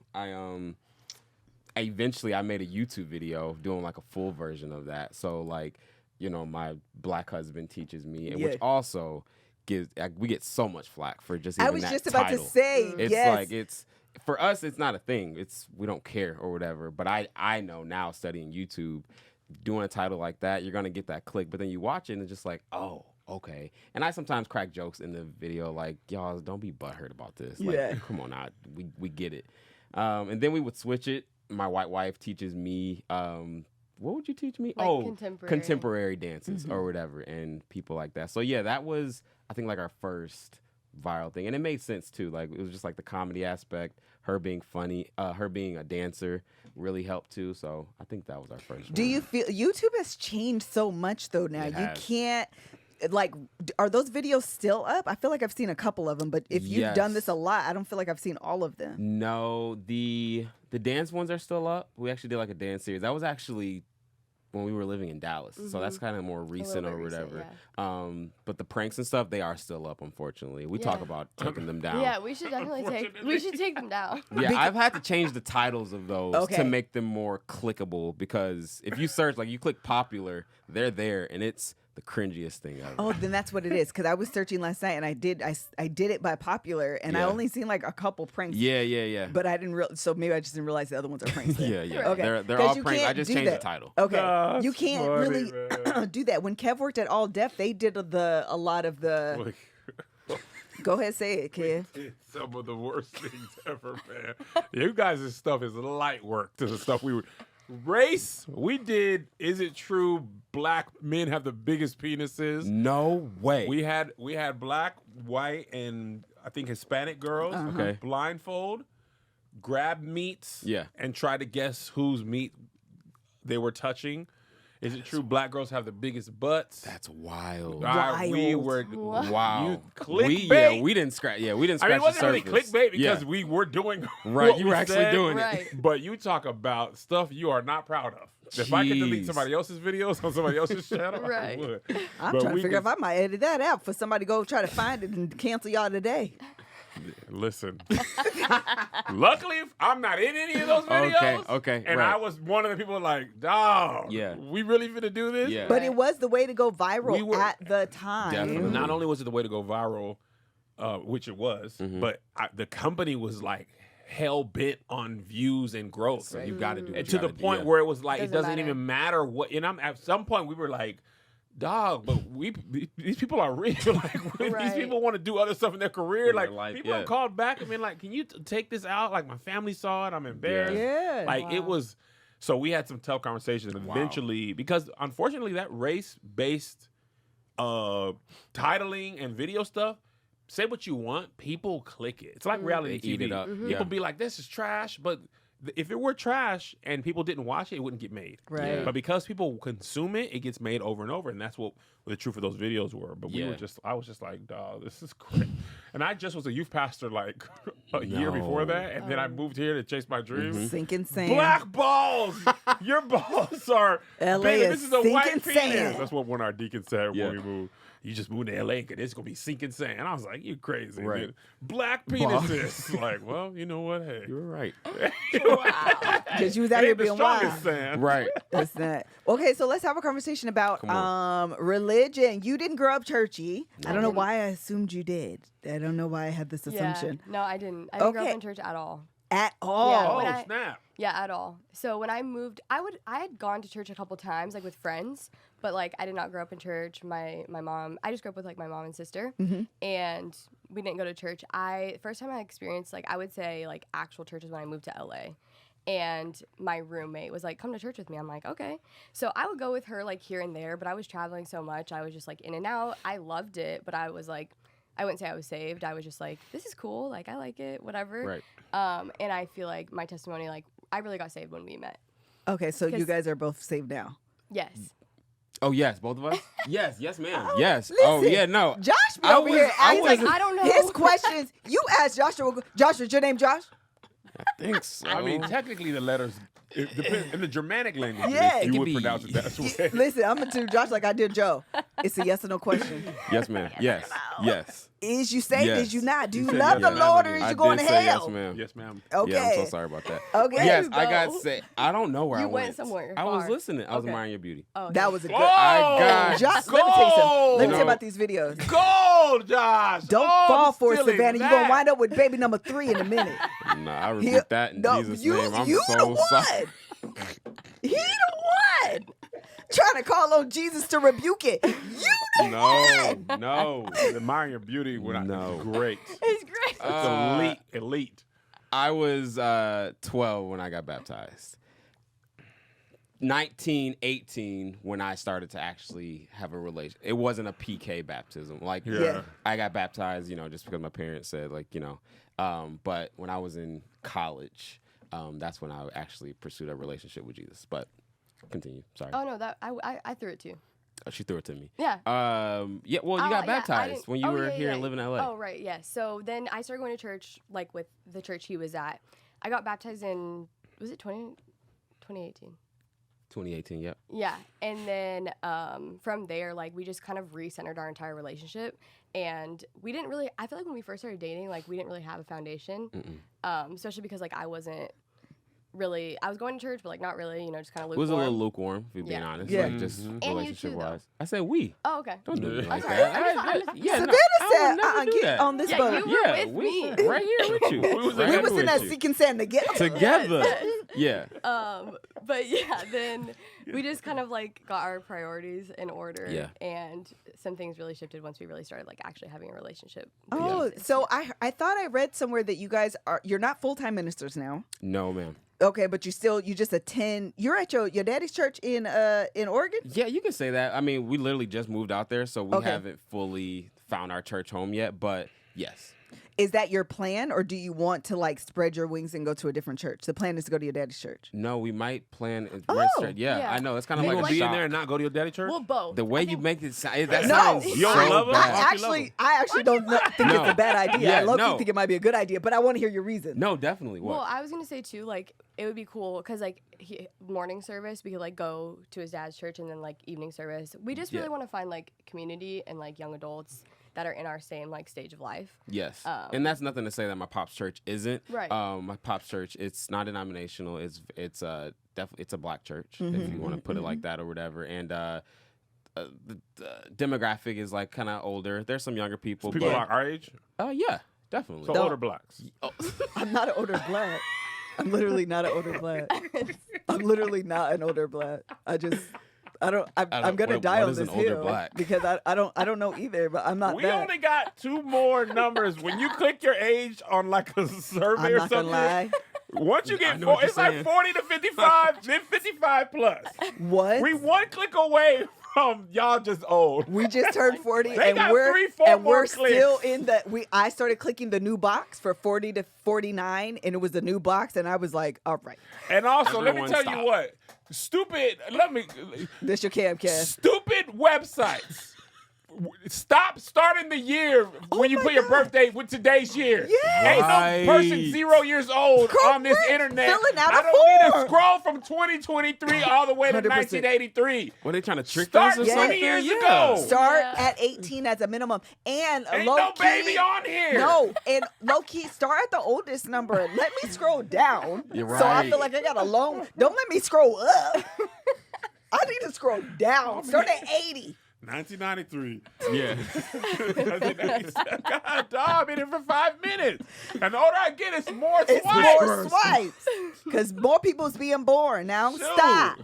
Eventually I made a YouTube video doing like a full version of that. So like, you know, my black husband teaches me, Yeah. which also gives we get so much flack for just I even was that just about to title. say, It's yes. like it's for us it's not a thing. We don't care or whatever. But I know now studying YouTube, doing a title like that, you're gonna get that click. But then you watch it and it's just like, oh, okay. And I sometimes crack jokes in the video like, y'all don't be butthurt about this. Like, Yeah. come on out. We get it. And then we would switch it. My white wife teaches me what would you teach me? Like contemporary dances or whatever, and people like that. So yeah, that was I think like our first viral thing, and it made sense too. Like it was just like the comedy aspect, her being funny, her being a dancer really helped too. So I think that was our first. Do one. you feel YouTube has changed so much though now? It You has. can't like are those videos still up? I feel like I've seen a couple of them, but if you've done this Yes. a lot, I don't feel like I've seen all of them. No, the dance ones are still up. We actually did like a dance series. That was actually when we were living in Dallas. So that's kind of more recent bit or recent, whatever. But the pranks and stuff, they are still up, unfortunately. We talk Yeah. about taking them down. Yeah, we should definitely take them down. Yeah, I've had to change the titles of those Okay. to make them more clickable because if you search, like you click popular, they're there and it's the cringiest thing ever. Oh, then that's what it is. Because I was searching last night and I did it by popular, and I Yeah. only seen like a couple pranks. Yeah. But I didn't so maybe I just didn't realize the other ones are pranks. then. Yeah. Okay. They're 'Cause all you pranks. I can't just do changed that. the title. Okay, That's you can't funny, really man. do that. When Kev worked at All Deaf, they did a lot of the. Go ahead, say it, Kev. It's some of the worst things ever, man. You guys' stuff is light work to the stuff we were. Race, we did. Is it true black men have the biggest penises? No way. We had black, white, and I think Hispanic girls. Okay. Blindfold, grab meats. Yeah. And try to guess whose meat they were touching. Is it true black girls have the biggest butts? That's wild. We Wild. were Wow. You clickbait. We didn't scratch. Yeah, we didn't I scratch mean, it wasn't the really surface. clickbait because Yeah. we were doing Right, what you we were actually said. doing Right. it. But you talk about stuff you are not proud of. If I could delete Jeez. somebody else's videos on somebody else's channel, Right. I would. I'm But trying to we figure could- if I might edit that out for somebody to go try to find it and cancel y'all today. Listen. Luckily, I'm not in any of those videos. Okay, And right. I was one of the people like, dog, Yeah. we really finna do this? Yeah. But it was the way to go viral We were- at the time. Definitely. Not only was it the way to go viral, which it was, Mm-hmm. but the company was like hell bent on views and growth. So you got to do And what to you the gotta do, point yeah. where it was like it Doesn't doesn't matter. even matter what. And at some point we were like, dog, but these people are real. Like these Right. people want to do other stuff in their career. In Like their life, people yeah. have called back and been like, can you take this out? Like my family saw it. I'm embarrassed. Yeah. Like it Wow. was. So we had some tough conversations. And eventually, because unfortunately that race-based titling and video stuff. Say what you want, people click it. It's like reality They TV. eat it up. People Yeah. be like, "This is trash," but if it were trash and people didn't watch it, it wouldn't get made. Right. Yeah. But because people consume it, it gets made over and over, and that's what the truth of those videos were. But we Yeah. were I was just like, "Dog, this is great." And I just was a youth pastor like a year before No. that, and then I moved here to chase my dreams. Sinking sand. Black balls, your balls are LA big. is This is a white sinking penis. sand. That's what one of our deacons said Yeah. when we moved. You just moved to LA because it's gonna be sinking sand. And I was like, you crazy. Right. Dude. Black penises. Like, well, you know what? Hey. You were right. Because you was out It here ain't the being strongest wild. sand. Right. That's not. Okay, so let's have a conversation about Come on. religion. You didn't grow up churchy. I don't know didn't. why I assumed you did. I don't know why I had this assumption. Yeah. No, I didn't. I didn't grow Okay. up in church at all. At all. Yeah, Oh, when snap. Yeah, at all. So when I moved, I had gone to church a couple times, like with friends, but like I did not grow up in church. My mom, I just grew up with like my mom and sister, and we didn't go to church. First time I experienced, like, I would say like actual church is when I moved to LA. And my roommate was like, come to church with me. I'm like, okay. So I would go with her like here and there, but I was traveling so much. I was just like in and out. I loved it, but I was like, I wouldn't say I was saved. I was just like, this is cool. Like, I like it, whatever. Right. And I feel like my testimony, like, I really got saved when we met. Okay, so you 'Cause- guys are both saved now. Yes. Oh yes, both of us. yes, ma'am. Yes. Listen, Oh yeah, no. Josh be I over was- here I asking, was- I don't know. His questions, you ask Joshua, Joshua, is your name Josh? I think so. I mean, technically the letters, it depends, in the Germanic language, Yeah, it you could would be- pronounce it that way. Listen, I'm going to do Josh like I did Joe. It's a yes or no question. yes, ma'am. Yes. Yes. Is you saved? Yes. Is you not? Do you said love yes, the ma'am. Lord or is I you going to did say hell? yes, ma'am. Yes, ma'am. Okay. Yeah, I'm so sorry about that. Okay. Yes, you I got go. say I don't know where You I went somewhere I was far. listening. I was Okay. admiring your beauty. Oh, That was a good. Oh, I got Josh, let me tell you something. Let me You tell you know- about these videos. Gold, Josh. Don't Oh, fall for it, stealing Savannah. You're that. going to wind up with baby number 3 in a minute. No, I He- repeat that in no, Jesus' you, name. I'm you so the one. sorry. He the one. Trying to call on Jesus to rebuke it. You the one. No. Admiring your beauty No. is great. It's great. It's elite. I was 12 when I got baptized. 19, 18 when I started to actually have a relation. It wasn't a PK baptism. Like, Yeah. I got baptized, just because my parents said, like, but when I was in college, that's when I actually pursued a relationship with Jesus. But continue. Sorry. Oh, no, that I threw it too. She threw it to me. Yeah. Yeah, well, you got Yeah, I baptized didn't- when you oh, were yeah, here yeah. and living in LA. Oh, right, yeah. So then I started going to church, like, with the church he was at. I got baptized in, was it 2018? 2018, yep. Yeah, and then from there, like, we just kind of recentered our entire relationship, and we didn't really, I feel like when we first started dating, like, we didn't really have a foundation, especially because, like, I wasn't really, I was going to church, but, like, not really, just kind of It lukewarm. was a little lukewarm, if you're being Yeah. honest. Yeah. Like, just And you too, relationship-wise. I said we. Oh, okay. Don't do me Yeah. like I'm that. sorry. I'm just- Yeah, no, Savannah I would said, never do get that. on this Yeah, boat. you were Yeah, with we me. right here with you. We was Right We there was here in that with you. seeking sand together. Together. Yeah. But yeah, then we just kind of like got our priorities in order. Yeah. And some things really shifted once we really started like actually having a relationship. Oh, so I thought I read somewhere that you guys you're not full-time ministers now. No, ma'am. Okay, but you just attend. You're at your daddy's church in Oregon. Yeah, you can say that. I mean, we literally just moved out there, so we Okay. haven't fully found our church home yet, but yes. Is that your plan, or do you want to like spread your wings and go to a different church? The plan is to go to your daddy's church. No, we might plan. Oh. Yeah, Yeah. I know. It's kind of You like gonna a be in shock. there and not go to your daddy church? Well, both. The way I you think- make it sound, that No. sounds You don't so love him? bad. Why don't you love I actually don't think No. it's a bad idea. Yeah, I low-key no. think it might be a good idea, but I want to hear your reason. No, definitely. What? Well, I was gonna say too, like it would be cool because like morning service, we could like go to his dad's church, and then like evening service. We just really Yeah. want to find like community and like young adults that are in our same like stage of life. Yes, and that's nothing to say that my pop's church isn't. Right. My pop's church, it's not denominational. It's definitely it's a black church, if you want to put it like that or whatever. And the demographic is like kind of older. There's some younger people. People but, like our age? yeah, definitely. So Don't- older blacks. I'm not an older black. I'm literally not an older black. I'm literally not an older black. I'm gonna what- die what on is an this older hill black? because I don't know either. But I'm not We that. only got 2 more numbers. When you click your age on like a survey I'm or not gonna something, lie. once you I get know what it's you're like saying. 40 to 55, then 55 plus. What? We 1 click away from y'all just old. We just turned 40 They and got we're 3-4 more still clicks. in the I started clicking the new box for 40 to 49 and it was a new box and I was like, all right. And also, let me Everyone tell stop. you what. Stupid This your camcast. stupid websites. Stop starting the year when you my put your God. birthday with today's year. Yeah. Ain't Right. no person 0 years old on this Correct. internet. Filling out I a don't need to form. scroll from 2023 all the way to 100%. 1983. Were they trying to trick Start us or 20 something? years Yeah. ago. Start Yeah. at 18 as a minimum. And Ain't low no key, baby on here. No, and low key, start at the oldest number. Let me scroll down. You're So I right. feel like I got a long. Don't let me scroll up. I need to scroll down. Start at 80. 1993. Yeah. God, dog, I've been here for 5 minutes. And the older I get, it's more It's swipes. more swipes because more people's being born now. Shoot. Stop.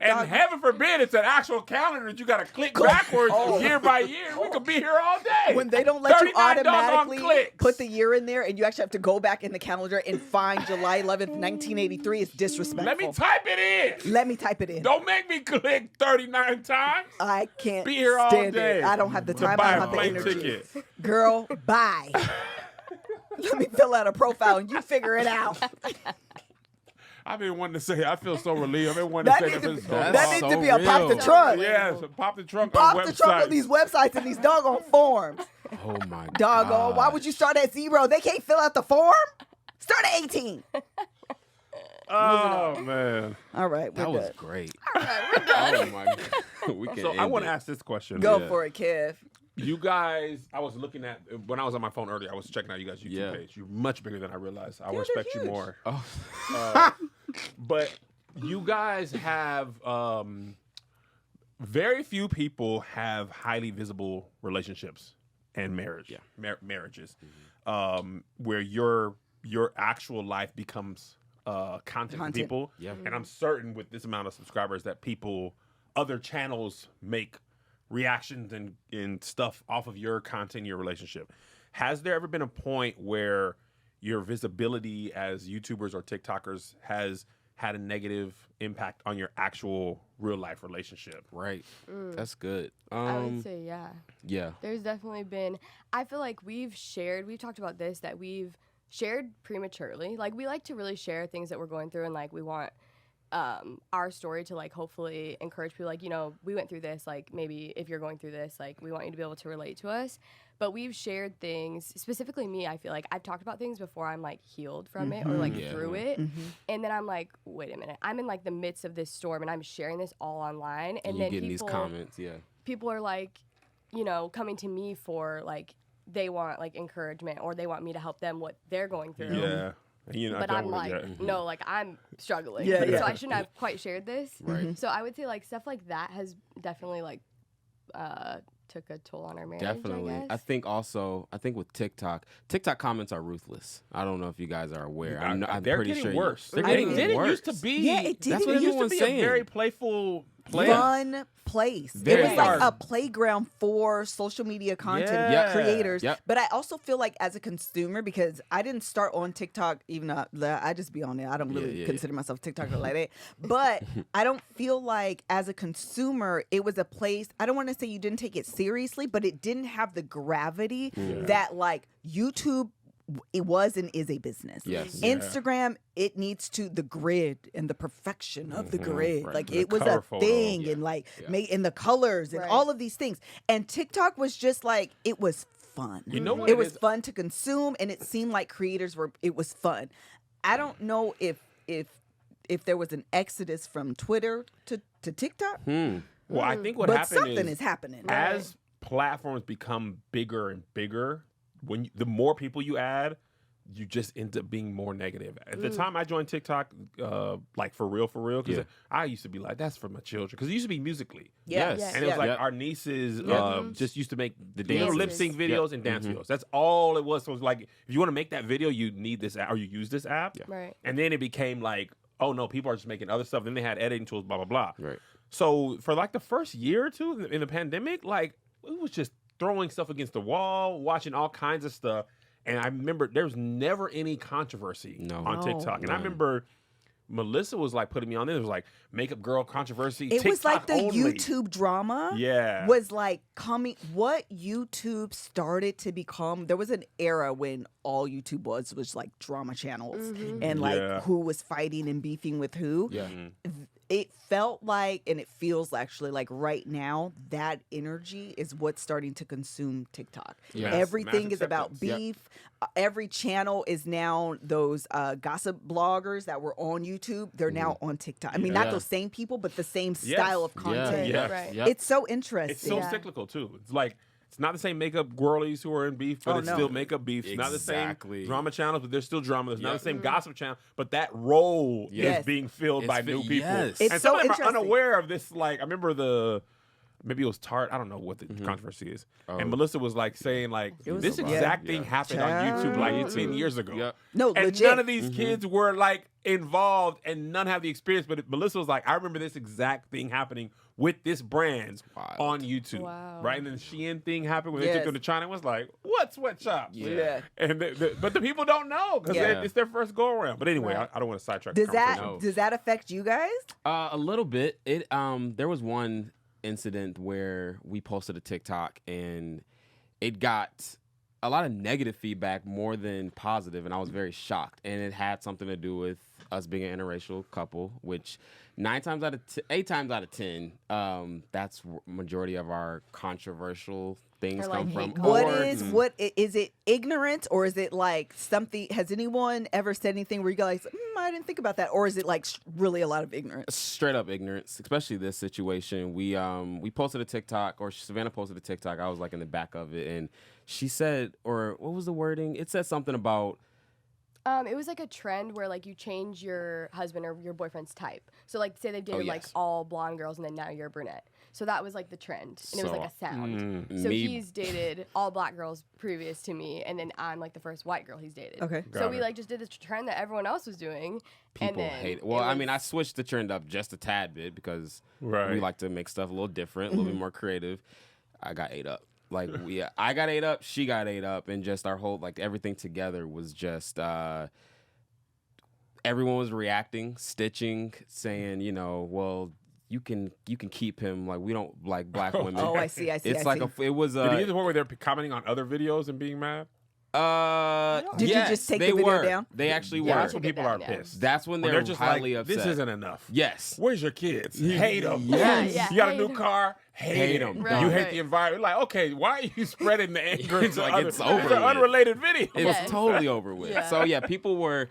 And heaven forbid it's an actual calendar that you got to click backwards year by year. We could be here all day. When they don't let you 39 doggone automatically clicks. put the year in there and you actually have to go back in the calendar and find July 11th, 1983, it's disrespectful. Let me type it in. Let me type it in. Don't make me click 39 times. I can't Be here all stand day. it. I don't have the to time. buy I a don't have the plane energy. ticket. Girl, bye. Let me fill out a profile and you figure it out. I've been wanting to say, I feel so relieved. I've been wanting That to say needs to, that for be, so long. that needs to so be a pop the real. trunk. Yes, pop the trunk Pop on the websites. trunk on these websites and these doggone forms. Oh my god. Doggone. Why would you start at 0? They can't fill out the form? Start at 18. Oh, man. All right, we're That was good. great. All right, we're done. Oh my god. We can So end I want it. to ask this question. Go Yeah. for it, Kev. You guys, I was looking at, when I was on my phone earlier, I was checking out you guys' YouTube Yeah. page. You're much bigger than I realized. I they're respect you huge. more. Oh. But you guys have, very few people have highly visible relationships and marriage, marriages, where your actual life becomes content for people. Yeah. And I'm certain with this amount of subscribers that other channels make reactions and stuff off of your content, your relationship. Has there ever been a point where your visibility as YouTubers or TikTokers has had a negative impact on your actual real life relationship? Right. That's good. I would say, yeah. Yeah. There's definitely been, I feel like we've talked about this, that we've shared prematurely. Like, we like to really share things that we're going through, and like we want our story to like hopefully encourage people, like, you know, we went through this, like maybe if you're going through this, like we want you to be able to relate to us. But we've shared things, specifically me, I feel like I've talked about things before I'm like healed from it or like through it. And then I'm like, wait a minute, I'm in like the midst of this storm and I'm sharing this all online. And you then getting these comments, people are like, you know, coming to me for like, they want like encouragement or they want me to help them what they're going through. Yeah. You know, But I'm like, no, like I'm struggling. Yeah, yeah. So I shouldn't have quite shared this. Right. So I would say like stuff like that has definitely like took a toll on our marriage. Definitely. I I guess. think with TikTok comments are ruthless. I don't know if you guys are aware. I'm they're pretty getting sure worse. They're I getting mean, It worse. used to be. Yeah, it did. That's what It used used to everyone's be saying. a very playful place. Fun place. Very It was like fun. a playground for social media content Yeah. creators. Yep. But I also feel like as a consumer, because I didn't start on TikTok, even though I just be on it. I don't really yeah. consider myself a TikToker like that. But I don't feel like as a consumer, it was a place, I don't want to say you didn't take it seriously, but it didn't have the gravity that like YouTube it was and is a business. Yes. Yeah. Instagram, it needs to the grid and the perfection of the grid. Right. Like The it was cover a photo. thing Yeah. and like Yeah. and the colors and Right. all of these things. And TikTok was just like it was fun. You know what it it was is? fun to consume and it seemed like creators were it was fun. I don't know if there was an exodus from Twitter to TikTok, Well, I think what but happened something is happening. as platforms become bigger and bigger, the more people you add, you just end up being more negative. At the time I joined TikTok, like for real, because Yeah. I used to be like, that's for my children. Because it used to be Musical.ly. Yeah. Yes. And it was like Yep. our nieces just used to make The little dances. lip sync videos and dance videos. That's all it was. So it was like, if you want to make that video, you need this app or you use this app. Right. And then it became like, oh no, people are just making other stuff. Then they had editing tools, blah, blah, blah. Right. So for like the first year or two in the pandemic, like it was just throwing stuff against the wall, watching all kinds of stuff. And I remember there was never any controversy on TikTok. And I remember Melissa was like putting me on there. It was like makeup girl controversy. It was like the only. YouTube drama. Yeah. Was like coming. What YouTube started to become. There was an era when all YouTube was like drama channels and like Yeah. who was fighting and beefing with who. Yeah. It felt like, and it feels actually like right now, that energy is what's starting to consume TikTok. Yeah. Everything Mass is about acceptance. Yep. beef. Every channel is now those gossip bloggers that were on YouTube. They're now on TikTok. I mean, not Yeah. those same people, but the same Yes. style of Yeah. content. Yes. Right. Yep. It's so interesting. It's so Yeah. cyclical too. It's like it's not the same makeup girlies who are in beef, but Oh, it's no. still makeup beef. It's not the Exactly. same drama channels, but there's still drama. There's not Yep. the same gossip channel, but that role Yes. is being filled It's by new people. yes. It's And so some of them are interesting. unaware of this. Like I remember maybe it was Tart. I don't know what the controversy is. Oh. And Melissa was like saying like was this yeah. exact thing happened on YouTube like Child. 10 years ago. Yep. No, And legit. none of these kids were like involved and none have the experience. But Melissa was like, I remember this exact thing happening with this brand Wild. on YouTube. Wow. Right? And then the Shein thing happened when they Yes. took them to China and was like, what sweatshops? Yeah. And but the people don't know because Yeah. it's their first go around. But anyway, Right. I don't want to sidetrack Does the that conversation. does that affect you guys? A little bit. It there was one incident where we posted a TikTok and it got a lot of negative feedback more than positive, and I was very shocked. And it had something to do with us being an interracial couple, which 8 times out of 10, that's majority of our controversial things Or, like, come from. hate What comments. is it ignorant, or is it like something? Has anyone ever said anything where you go like, I didn't think about that, or is it like really a lot of ignorance? Straight up ignorance, especially this situation. We posted a TikTok, or Savannah posted a TikTok. I was like in the back of it, and she said, or what was the wording? It said something about It was like a trend where like you change your husband or your boyfriend's type. So like say they've dated like yes. all blonde girls and then now you're a brunette. So that was like the trend, and it was like a sound. So me- he's dated all black girls previous to me, and then I'm like the first white girl he's dated. Okay. So Got we it. like just did this trend that everyone else was doing. and people then hate it. Well, I mean, I was- switched the trend up just a tad bit because Right. we like to make stuff a little different, a little bit more creative. I got ate up. Like, I got ate up, she got ate up, and just our whole, like, everything together was just, everyone was reacting, stitching, saying, you know, well, you can keep him. Like, we don't like black women. Oh, I see. It's like it was Did you get the point where they're commenting on other videos and being mad? Did you yes, just take they the video were. down? They actually Yeah, were. that's when Took it people down, are yeah. pissed. That's when When they're they're just highly like, upset. this isn't enough. Yes. Where's your kids? Hate them. Yes. Yeah, You got a hate new 'em. car? Hate 'em. them. Right, you hate right. the environment. Like, okay, why are you spreading the anger? It's to like other, it's over an with. unrelated video. It Yes. was totally over with. Yeah. So yeah, people were.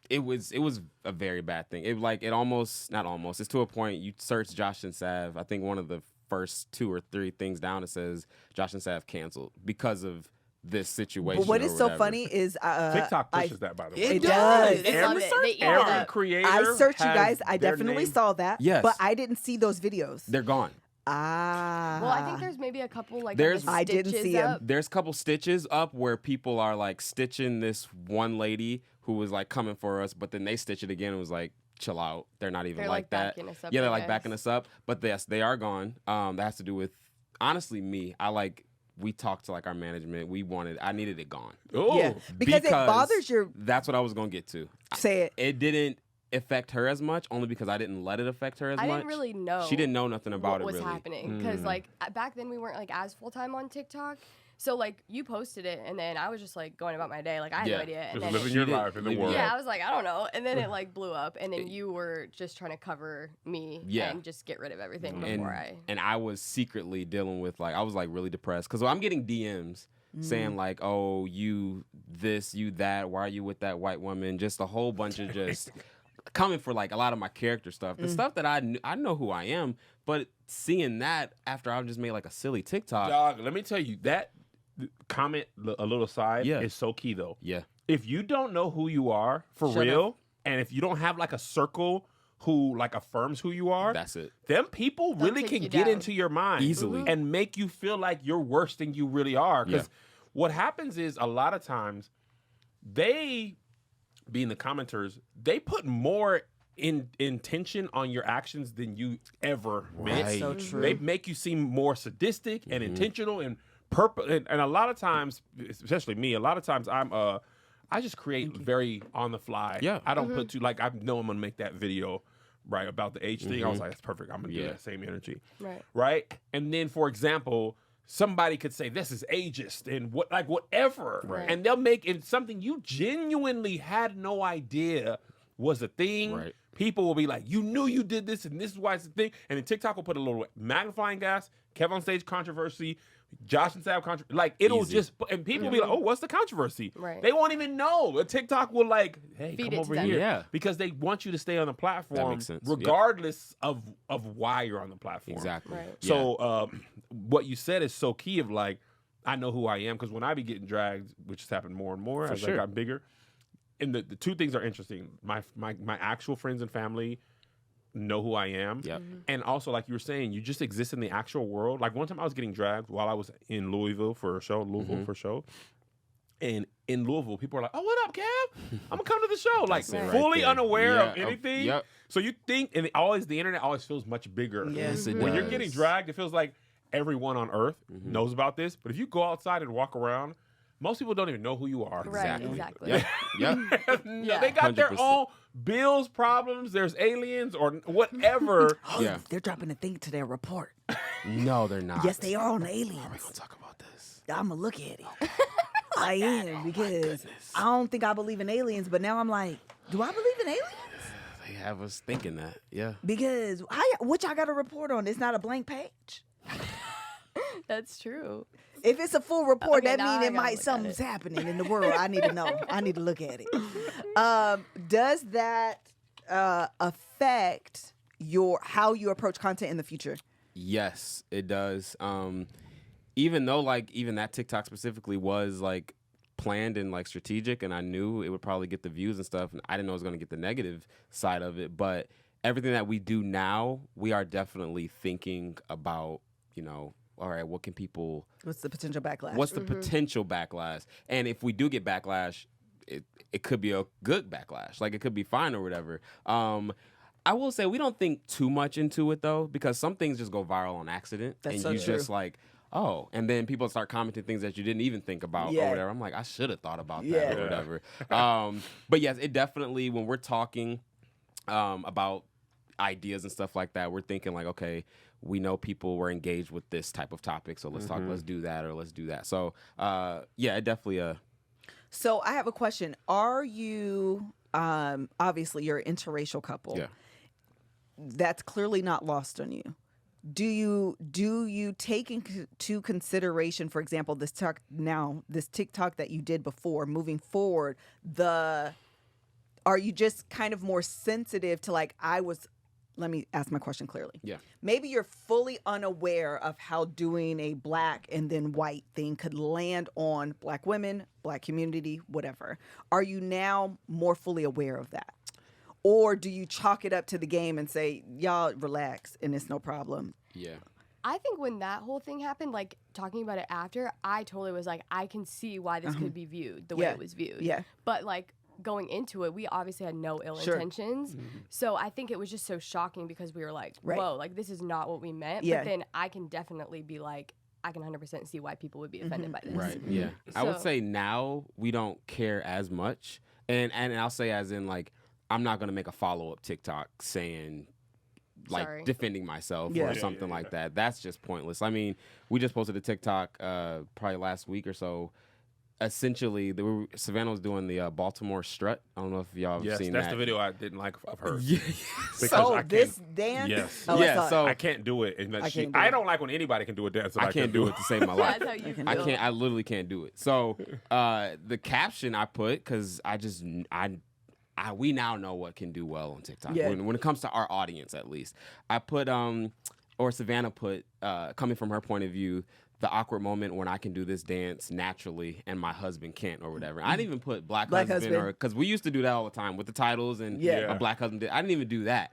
It was a very bad thing. It's to a point. You search Josh and Sav. I think one of the first 2 or 3 things down it says Josh and Sav canceled because of this situation. But what or is so whatever. funny is TikTok pushes that, by the way. It does. They love it. They eat it Every up. creator I searched you has guys. I their definitely name. saw that. Yes. But I didn't see those videos. They're gone. Ah. Well, I think there's maybe a couple like There's- of the I didn't stitches see 'em. up. There's a couple stitches up where people are like stitching this one lady who was like coming for us, but then they stitch it again and was like, chill out. They're not even They're, like like, that. backing us up, Yeah, they're I like backing guess. us up. But yes, they are gone. That has to do with honestly me. We talked to like our management. I needed it gone. Oh, Yeah. Because it bothers your. That's what I was gonna get to. Say it. It didn't affect her as much, only because I didn't let it affect her as I much. didn't really know. She didn't know nothing about what it was really. happening because like back then we weren't like as full time on TikTok. So like you posted it and then I was just like going about my day like I had Yeah. no idea. And just then living She your did- life in the living- world. yeah, I was like I don't know. And then it like blew up and then you were just trying to cover me Yeah. and just get rid of everything and, before I. and I was secretly dealing with like I was like really depressed because I'm getting DMs saying like, oh, you this, you that, why are you with that white woman? Just a whole bunch of just coming for like a lot of my character stuff, the stuff that I know who I am, but seeing that after I just made like a silly TikTok, Dog, let me tell you, that comment, a little side, Yeah. is so key, though. yeah, If you don't know who you are for Shut real, and if you don't have like a circle who like affirms who you are, that's it. them people They'll really take can you get down. into your mind Easily. and make you feel like you're worse than you really are. Because what happens is a lot of times they, being the commenters, they put more intention on your actions than you ever meant. Right. So true. They make you seem more sadistic and intentional and purpose. And a lot of times, especially me, a lot of times I just create very on the fly. Yeah. I don't put too like I know I'm gonna make that video right about the age thing. I was like, that's perfect. I'm gonna do that same energy. Right. Right. And then, for example, somebody could say this is ageist and whatever, Right. and they'll make it something you genuinely had no idea was a thing. Right. People will be like, you knew you did this, and this is why it's a thing. And then TikTok will put a little magnifying glass, KevOnStage controversy, Josh and Sav controversy. Like, it'll Easy. just, and people will be like, oh, what's the controversy? Right. They won't even know. A TikTok will like, hey, Feed come it to over them. here. Yeah. Because they want you to stay on the platform makes sense. Yep. regardless of why you're on the platform. Exactly. Right. So what you said is so key of like, I know who I am, because when I be getting dragged, which has happened more and more as sure. I got bigger, and the two things are interesting. My actual friends and family know who I am. Yep. And also, like you were saying, you just exist in the actual world. Like one time I was getting dragged while I was in Louisville for a show, And in Louisville, people are like, "Oh, what up, Kev? I'm gonna come to the show." Like That's it right fully there. unaware of Yeah, anything. yep. So you think, and the internet always feels much bigger. Yes, it When you're does. getting dragged, it feels like everyone on earth knows about this. But if you go outside and walk around, most people don't even know who you are. Right, exactly. Yep. Yep. Yeah. They got their 100%. own bills, problems. There's aliens or whatever. Yeah. They're dropping a thing to their report. No, they're not. Yes, they are on We're aliens. gonna talk about this. I'm gonna look at it. I am because I don't think I believe in aliens, but now I'm like, do I believe in aliens? They have us thinking that. Yeah. Because what y'all got to report on? It's not a blank page. That's true. If it's a full report, Okay, that now I means gotta look at something's it. happening in the world. I need to know. I need to look at it. Does that affect how you approach content in the future? Yes, it does. Even though like even that TikTok specifically was like planned and like strategic, and I knew it would probably get the views and stuff, and I didn't know it was going to get the negative side of it. But everything that we do now, we are definitely thinking about, all right, what can people? What's the potential backlash? What's the potential backlash? And if we do get backlash, it could be a good backlash. Like it could be fine or whatever. I will say we don't think too much into it though, because some things just go viral on accident, That's and so you true. just like, oh, and then people start commenting things that you didn't even think about Yeah. or whatever. I'm like, I should have thought about that Yeah. or whatever. But yes, it definitely, when we're talking about ideas and stuff like that, we're thinking like, okay, we know people were engaged with this type of topic, so let's let's do that or let's do that. So yeah, it definitely So I have a question. Are you obviously you're an interracial couple? yeah. That's clearly not lost on you. Do you take into consideration, for example, this TikTok that you did before, moving forward, are you just kind of more sensitive to let me ask my question clearly. Yeah. Maybe you're fully unaware of how doing a black and then white thing could land on black women, black community, whatever. Are you now more fully aware of that? Or do you chalk it up to the game and say, y'all relax and it's no problem? Yeah. I think when that whole thing happened, like talking about it after, I totally was like, I can see why this could be viewed the way it was viewed. Yeah. But like going into it, we obviously had no ill intentions. So I think it was just so shocking because we were like, Right. whoa, like this is not what we meant. Yeah. But then I can definitely be like, I can 100% see why people would be offended by this. Right. Yeah. I would So- say now we don't care as much. And I'll say as in like, I'm not going to make a follow-up TikTok saying like Sorry. defending myself Yeah. or Yeah, something like that. That's just pointless. I mean, we just posted a TikTok probably last week or so. Essentially, Savannah was doing the Baltimore strut. I don't know if y'all have Yes, seen that's that. the video I didn't like of her. Yeah. Because So I this can't- dance? Yes. Oh, I Yeah, saw it. so- I can't do it. And I can't do I it. don't like when anybody can do a dance. I can't do it to save my life. That's how you feel. I can't. I literally can't do it. So the caption I put, because we now know what can do well on TikTok Yeah. when it comes to our audience, at least. I put or Savannah put, coming from her point of view, the awkward moment when I can do this dance naturally and my husband can't or whatever. I didn't even put black husband or because we used to do that all the time with the titles and Yeah. a black husband did. I didn't even do that.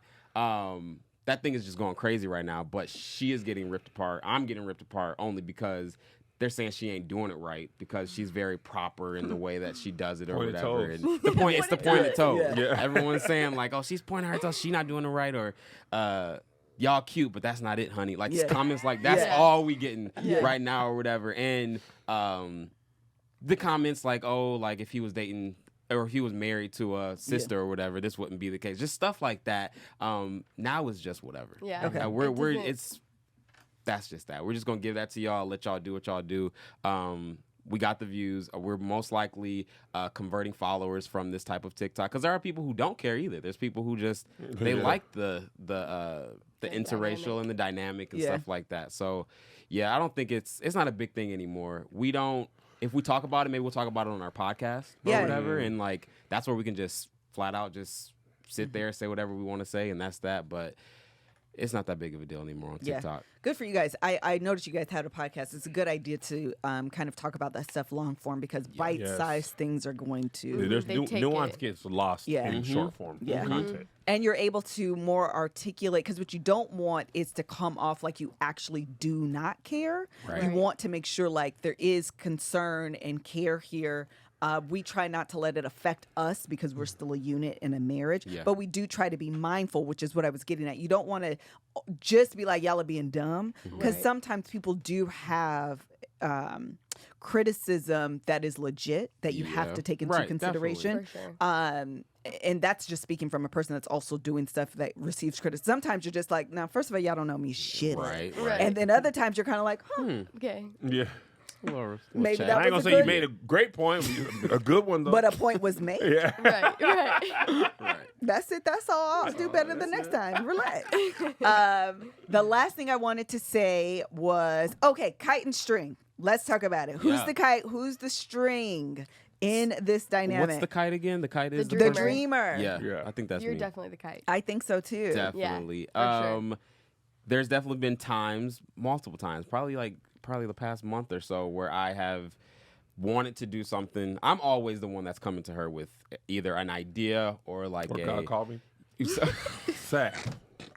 That thing is just going crazy right now, but she is getting ripped apart. I'm getting ripped apart only because they're saying she ain't doing it right because she's very proper in the way that she does it or Pointed whatever. toes. And the point, it's the pointed toe. Yeah. Everyone's saying like, oh, she's pointing her toes. She's not doing it right, or y'all cute, but that's not it, honey. Like Yeah. comments like that's Yeah. all we getting Yeah. right now or whatever. And the comments like, oh, like if he was dating or if he was married to a sister or whatever, this wouldn't be the case. Just stuff like that. Now it's just whatever. Yeah. Okay. We're It doesn't- it's that's just that. We're just gonna give that to y'all, let y'all do what y'all do. We got the views. We're most likely converting followers from this type of TikTok because there are people who don't care either. There's people who just they Yeah. like the interracial dynamic. and the dynamic and Yeah. stuff like that. So yeah, I don't think it's not a big thing anymore. We don't. If we talk about it, maybe we'll talk about it on our podcast or Yeah. whatever, and like that's where we can just flat out just sit there, say whatever we want to say, and that's that. But it's not that big of a deal anymore on Yeah. TikTok. Good for you guys. I noticed you guys had a podcast. It's a good idea to kind of talk about that stuff long form because bite-sized things are going to... There's They take nuance it. gets lost in short form content. And you're able to more articulate, because what you don't want is to come off like you actually do not care. Right. You want to make sure like there is concern and care here. We try not to let it affect us because we're still a unit in a marriage, but we do try to be mindful, which is what I was getting at. You don't want to just be like, y'all are being dumb, because sometimes people do have criticism that is legit that you have to take into consideration. For sure. And that's just speaking from a person that's also doing stuff that receives criticism. Sometimes you're just like, now, first of all, y'all don't know me shit. Right. And then other times you're kind of like, Okay. Yeah. maybe check. that I ain't was gonna a say you good, made a great point, a good one though. but a point was made. yeah. Right. That's it. That's all. I'll do better the next time. Relax. The last thing I wanted to say was, okay, kite and string. Let's talk about it. Who's the kite? Who's the string in this dynamic? What's the kite again? The kite is The The dreamer. dreamer. Yeah. I think that's You're me. definitely the kite. I think so too. Definitely. for sure. There's definitely been times, multiple times, probably the past month or so, where I have wanted to do something. I'm always the one that's coming to her with either an idea or like Or a. God called me. So- Sad.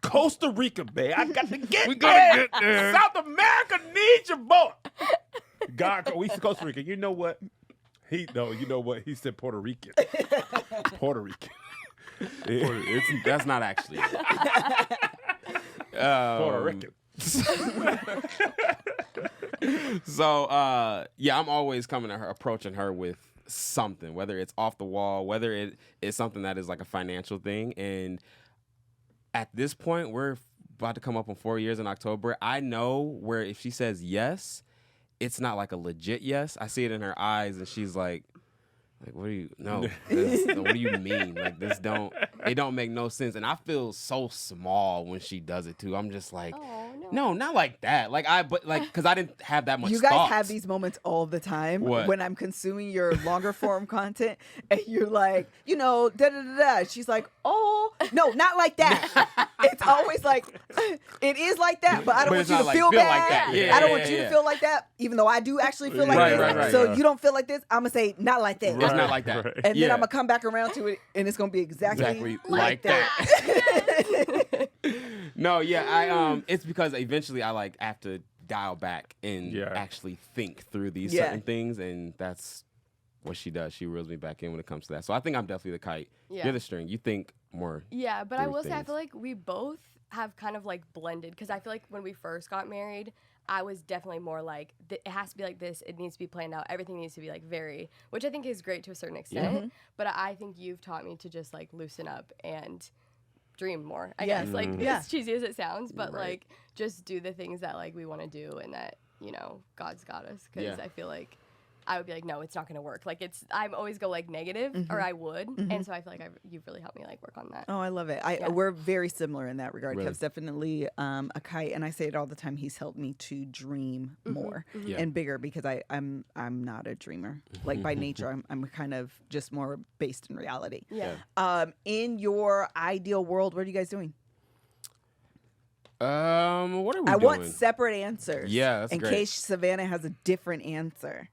Costa Rica, babe. I got to get We gotta get there. South America needs your boy. God, we Costa Rica. You know what? You know what? He said Puerto Rican. Puerto Rican. that's not actually it. Puerto Rican. So I'm always coming to her, approaching her with something, whether it's off the wall, whether it is something that is like a financial thing. And at this point, we're about to come up on 4 years in October. I know where if she says yes, it's not like a legit yes. I see it in her eyes, and she's like, what do you what do you mean? Like it don't make no sense. And I feel so small when she does it too. I'm just like, no, not like that. Because I didn't have that much. You guys thoughts. have these moments all the time What? when I'm consuming your longer form content and you're like, da da da da. She's like, oh, no, not like that. It's always like, it is like that, but I don't But want it's you to not like feel feel bad. like that. Yeah, I don't yeah, want you yeah. to feel like that, even though I do actually feel like Right, this. right, right, So yeah. you don't feel like this, I'm going to say, not like that. It's not like that. Right. And then Yeah. I'm going to come back around to it and it's going to be exactly like that. No, yeah, it's because eventually I have to dial back and actually think through these certain things, and that's what she does. She reels me back in when it comes to that. So I think I'm definitely the kite. Yeah. You're the string. You think more. Yeah, but I through will say I things. feel like we both have kind of like blended, because I feel like when we first got married, I was definitely more like, it has to be like this. It needs to be planned out. Everything needs to be like which I think is great to a certain extent. But I think you've taught me to just like loosen up and dream more, I guess. Like, as cheesy as it sounds, but like just do the things that like we want to do and that, God's got us. Because I feel like I would be like, no, it's not going to work. Like I'm always go like negative, or I would. And so I feel like you've really helped me like work on that. Oh, I love it. We're very similar in that regard. Really? Kev's definitely a kite, and I say it all the time. He's helped me to dream more and bigger because I'm not a dreamer. Like by nature, I'm kind of just more based in reality. Yeah. In your ideal world, what are you guys doing? What are we doing? I want separate answers. Yeah, that's in great. case Savannah has a different answer.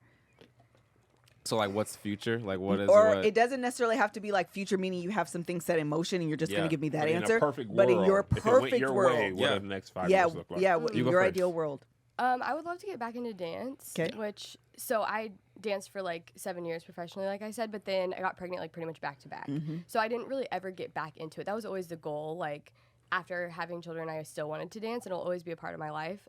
So what's the future? Like what is Or what? it doesn't necessarily have to be like future, meaning you have some things set in motion and you're just going to give me that But answer. In a perfect but world, in your if it went perfect your world, way, what do the next 5 yeah, years look like? yeah, You go your first. ideal world. I would love to get back into dance. Okay. So I danced for like 7 years professionally, like I said, but then I got pregnant like pretty much back to back. So I didn't really ever get back into it. That was always the goal. Like after having children, I still wanted to dance, and it'll always be a part of my life.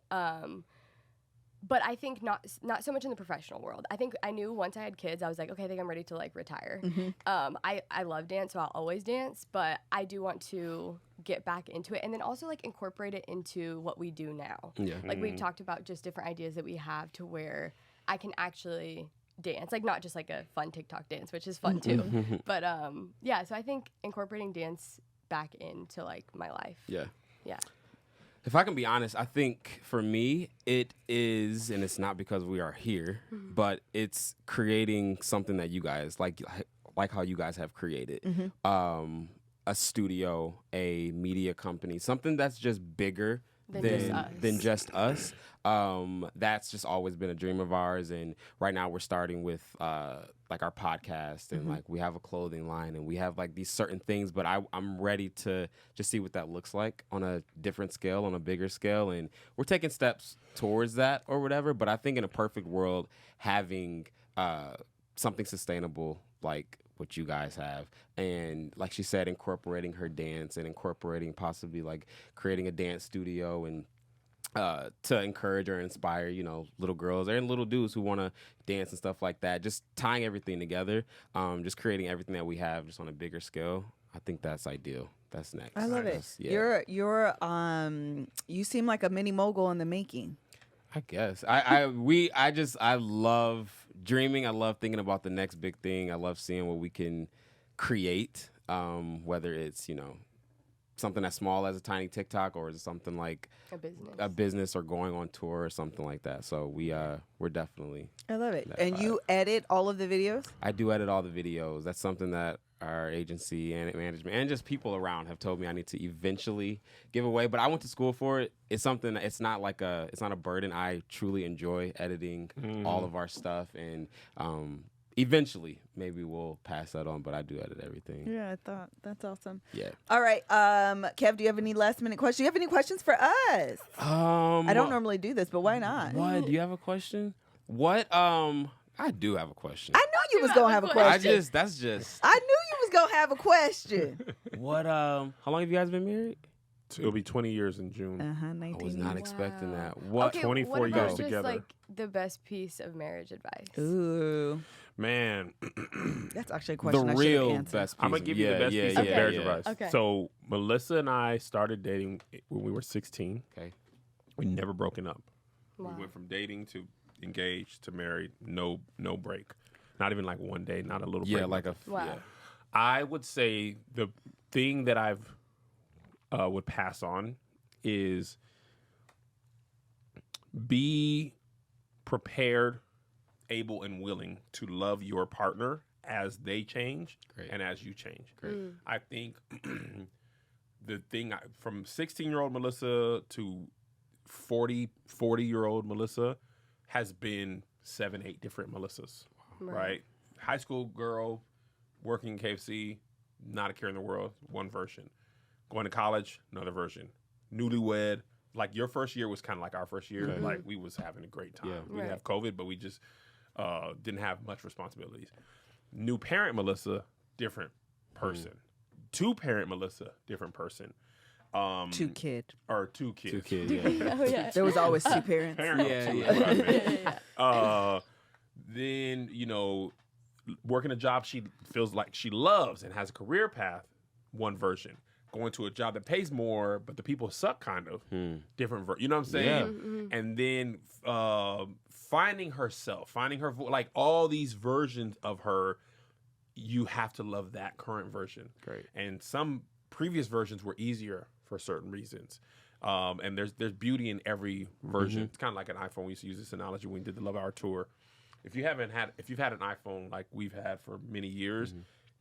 But I think not so much in the professional world. I think I knew once I had kids, I was like, okay, I think I'm ready to like retire. I love dance, so I'll always dance, but I do want to get back into it and then also like incorporate it into what we do now. Yeah. Like we've talked about just different ideas that we have to where I can actually dance, like not just like a fun TikTok dance, which is fun too. But so I think incorporating dance back into like my life. Yeah. Yeah. If I can be honest, I think for me, it is, and it's not because we are here, but it's creating something that you guys, like how you guys have created. a studio, a media company, something that's just bigger Than just us. That's just always been a dream of ours. And right now we're starting with like our podcast and like we have a clothing line and we have like these certain things, but I'm ready to just see what that looks like on a different scale, on a bigger scale. And we're taking steps towards that or whatever. But I think in a perfect world, having something sustainable like what you guys have, and like she said, incorporating her dance and incorporating possibly like creating a dance studio and to encourage or inspire, you know, little girls and little dudes who want to dance and stuff like that. Just tying everything together, just creating everything that we have just on a bigger scale. I think that's ideal. That's next. I love it. Yeah. You seem like a mini mogul in the making. I guess I love dreaming. I love thinking about the next big thing. I love seeing what we can create, whether it's, you know, something as small as a tiny TikTok or something like a business or going on tour or something like that. So we're definitely. I love it. And you edit all of the videos? I do edit all the videos. That's something that our agency and management and just people around have told me I need to eventually give away. But I went to school for it. It's something. It's not a burden. I truly enjoy editing all of our stuff, and eventually maybe we'll pass that on. But I do edit everything. Yeah, I thought that's awesome. Yeah. All right, Kev, do you have any last minute questions? Do you have any questions for us? I don't normally do this, but why not? What? Do you have a question? What? I do have a question. I know you was gonna have a question. I knew you was gonna have a question. What? How long have you guys been married? It'll be 20 years in June. 19 I was not years. expecting that. What? Okay, 24 what about years just, together. like the best piece of marriage advice? Ooh, Man, that's actually a question The I should real have answered. best piece. I'm gonna give you the best piece of yeah, marriage yeah. advice. Okay. So Melissa and I started dating when we were 16. Okay. We never broken up. Wow. We went from dating to engaged to married. No break. Not even like one day. Not a little break. Yeah, like a. Wow. Yeah. I would say the thing that I've would pass on is be prepared, able, and willing to love your partner as they change and as you change. Great. I think the thing from 16-year-old Melissa to 40-year-old Melissa has been 7-8 different Melissas, right? High school girl, working in KFC, not a care in the world, one version. Going to college, another version. Newlywed, like your first year was kind of like our first year. Like we was having a great time. Yeah. We didn't have COVID, but we just didn't have much responsibilities. New parent Melissa, different person. Two parent Melissa, different person. Two kids. Or two kids. Two kids. Yeah. Oh yeah. There was always two parents. Parent then, you know, working a job she feels like she loves and has a career path, one version. Going to a job that pays more, but the people suck kind of, different you know what I'm saying? Yeah. And then finding herself, finding her, like all these versions of her, you have to love that current version. Great. And some previous versions were easier for certain reasons. And there's beauty in every version. It's kind of like an iPhone. We used to use this analogy when we did the Love Hour tour. If you've had an iPhone like we've had for many years,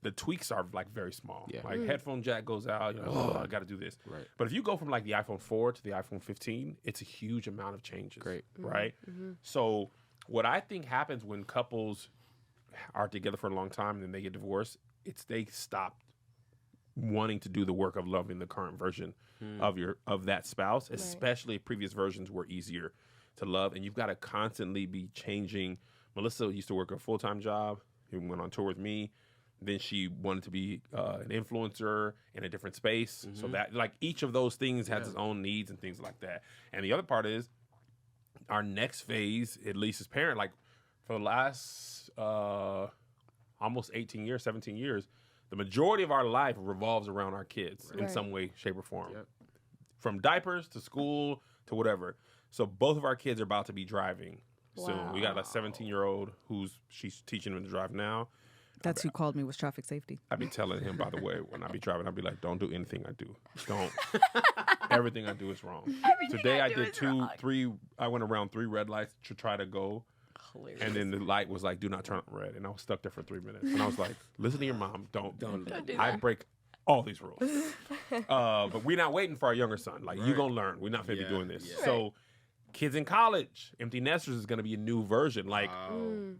the tweaks are like very small. Yeah. Like headphone jack goes out, you're like, oh, I got to do this. Right. But if you go from like the iPhone 4 to the iPhone 15, it's a huge amount of changes. Great. Right? So what I think happens when couples are together for a long time and then they get divorced, it's they stop wanting to do the work of loving the current version of that spouse, especially if previous versions were easier to love. And you've got to constantly be changing. Melissa used to work a full-time job. He went on tour with me. Then she wanted to be an influencer in a different space. So that, like, each of those things has its own needs and things like that. And the other part is our next phase, at least as parent, like for the last almost 18 years, 17 years, the majority of our life revolves around our kids in some way, shape, or form. Yep. From diapers to school to whatever. So both of our kids are about to be driving soon. We got a 17-year-old she's teaching him to drive now. That's who called me, was traffic safety. I be telling him, by the way, when I be driving, I be like, don't do anything I do. Don't. Everything I do is wrong. Today I did I went around 3 red lights to try to go. Hilarious. And then the light was like, do not turn red. And I was stuck there for 3 minutes. And I was like, listen to your mom. Don't. do I that. break all these rules. But we're not waiting for our younger son. Like, you're going to learn. We're not going to be doing this. Yeah. So kids in college, empty nesters is going to be a new version. Like,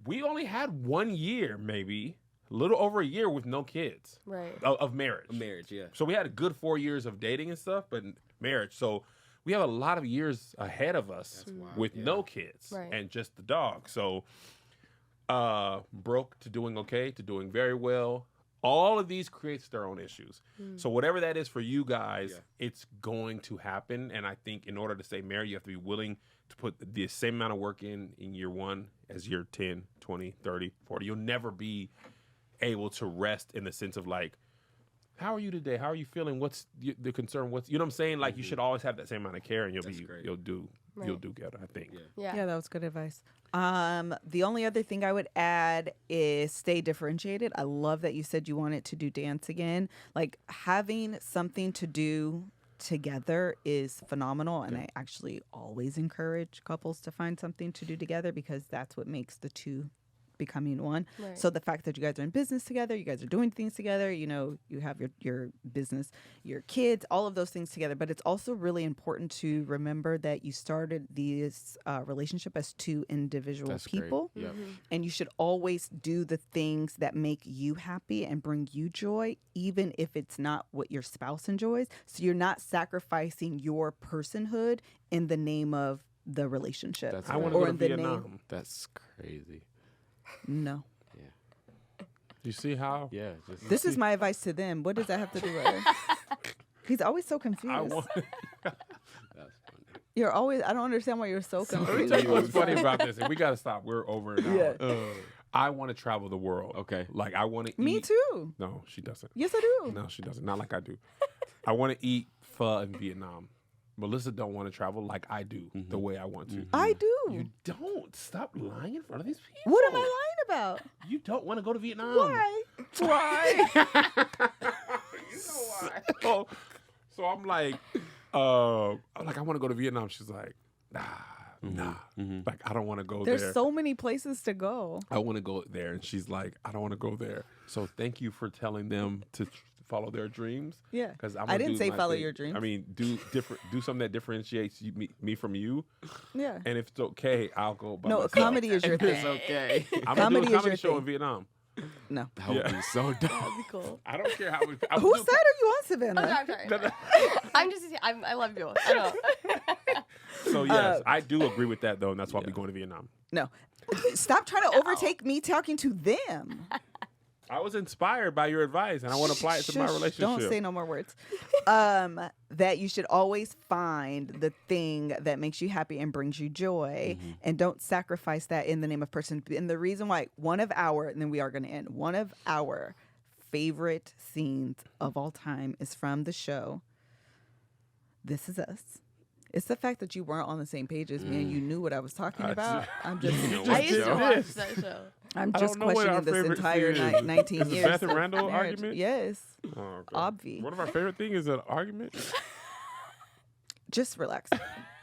we only had 1 year, maybe, a little over a year with no kids. Right. Of marriage. Marriage, yeah. So we had a good 4 years of dating and stuff, but marriage. So we have a lot of years ahead of us with no kids and just the dog. So broke to doing okay to doing very well. All of these creates their own issues. So whatever that is for you guys, it's going to happen. And I think in order to stay married, you have to be willing to put the same amount of work in year one as year 10, 20, 30, 40. You'll never be able to rest in the sense of like, how are you today? How are you feeling? What's the concern? What's, you know what I'm saying? Like, you should always have that same amount of care, and you'll do good, I think. Yeah, that was good advice. The only other thing I would add is stay differentiated. I love that you said you wanted to do dance again. Like, having something to do together is phenomenal, and I actually always encourage couples to find something to do together because that's what makes the two becoming one. Right. So the fact that you guys are in business together, you guys are doing things together, you know, you have your business, your kids, all of those things together. But it's also really important to remember that you started this relationship as two individual people. Yep. And you should always do the things that make you happy and bring you joy, even if it's not what your spouse enjoys. So you're not sacrificing your personhood in the name of the relationship. I want to go to Vietnam. That's crazy. No. Yeah. You see how? Yeah. This is my advice to them. What does that have to do with it? He's always so confused. I want. That's funny. You're always. I don't understand why you're so Let me confused. tell you what's funny about this, and we got to stop. We're over an hour. Yeah. I want to travel the world. Okay. Like, I want to eat. Me too. No, she doesn't. Yes, I do. No, she doesn't. Not like I do. I want to eat pho in Vietnam. Melissa don't want to travel like I do, the way I want to. I do. You don't. Stop lying in front of these people. What am I lying about? You don't want to go to Vietnam. Why? Why? You know why. So I'm like, I want to go to Vietnam. She's like, nah. Like, I don't want to go there. There's so many places to go. I want to go there. And she's like, I don't want to go there. So thank you for telling them to follow their dreams. Yeah. Because I didn't say follow your dreams. I mean, do something that differentiates me from you. Yeah. And if it's okay, I'll go by No, myself. comedy is your It's thing. okay. I'm comedy gonna do a is your comedy show thing. in Vietnam. No. That would be so dope. That'd be cool. I don't care how we. Whose side are you on, Oh, Savannah? no, I'm sorry. I love you. I know. So yes, I do agree with that though, and that's why we're going to Vietnam. No. Stop trying to overtake me talking to them. I was inspired by your advice, and I want to apply it to my Shush, relationship. Don't say no more words. That you should always find the thing that makes you happy and brings you joy, and don't sacrifice that in the name of person. And the reason why one of our favorite scenes of all time is from the show This Is Us. It's the fact that you weren't on the same page as me and you knew what I was talking about. I'm just, I used to did watch this. that show. I'm I just don't know what our questioning this favorite entire scene is. 19 Is the years. Beth and of Randall marriage. argument? Yes. Oh, okay. Obvi. One of our favorite things is an argument. Just relax.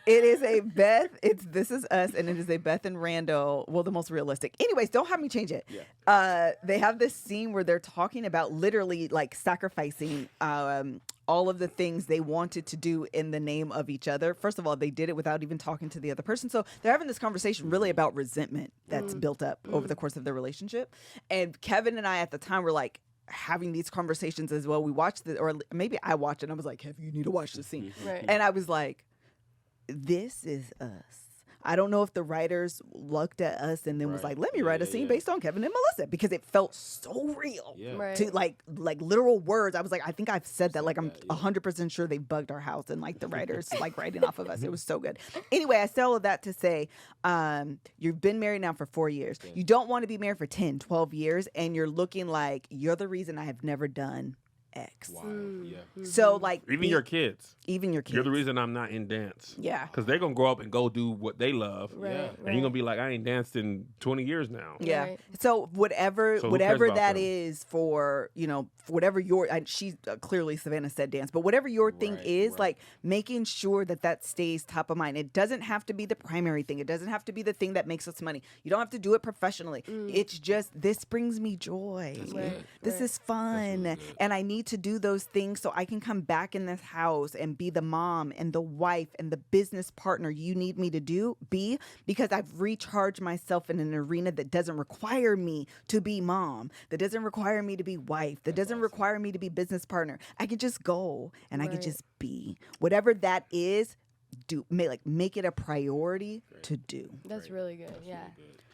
It is a Beth. It's This Is Us, and it is a Beth and Randall. Well, the most realistic. Anyways, don't have me change it. Yeah. They have this scene where they're talking about literally like sacrificing all of the things they wanted to do in the name of each other. First of all, they did it without even talking to the other person. So they're having this conversation really about resentment that's built up over the course of their relationship. And Kevin and I at the time were like, having these conversations as well. We watched it, or maybe I watched it and I was like, Kevin, you need to watch this scene. Right. And I was like, This Is Us. I don't know if the writers looked at us and then was like, let me write a scene based on Kevin and Melissa, because it felt so real. Yeah. Right. To like literal words. I was like, I think I've said that. Like, I'm 100% sure they bugged our house and like the writers like writing off of us. It was so good. Anyway, I say all of that to say, you've been married now for 4 years. You don't want to be married for 10, 12 years. And you're looking like you're the reason I have never done X. Wow. Yeah. So like Even your kids. even your kids. You're the reason I'm not in dance. Yeah. Because they're going to grow up and go do what they love. Right. Yeah. And you're going to be like, I ain't danced in 20 years now. Yeah. Right. So whatever So who cares about that them? is for, you know, for whatever your, she clearly Savannah said dance, but whatever your thing Right, is, right. like making sure that that stays top of mind. It doesn't have to be the primary thing. It doesn't have to be the thing that makes us money. You don't have to do it professionally. It's just, this brings me joy. Right, This right. is fun. really good. And I need to do those things so I can come back in this house and be the mom and the wife and the business partner you need me to be, because I've recharged myself in an arena that doesn't require me to be mom, that doesn't require me to be wife, that doesn't require me to be business partner. I could just go and I could just be. Whatever that is, make it a priority to do. That's really good. Yeah.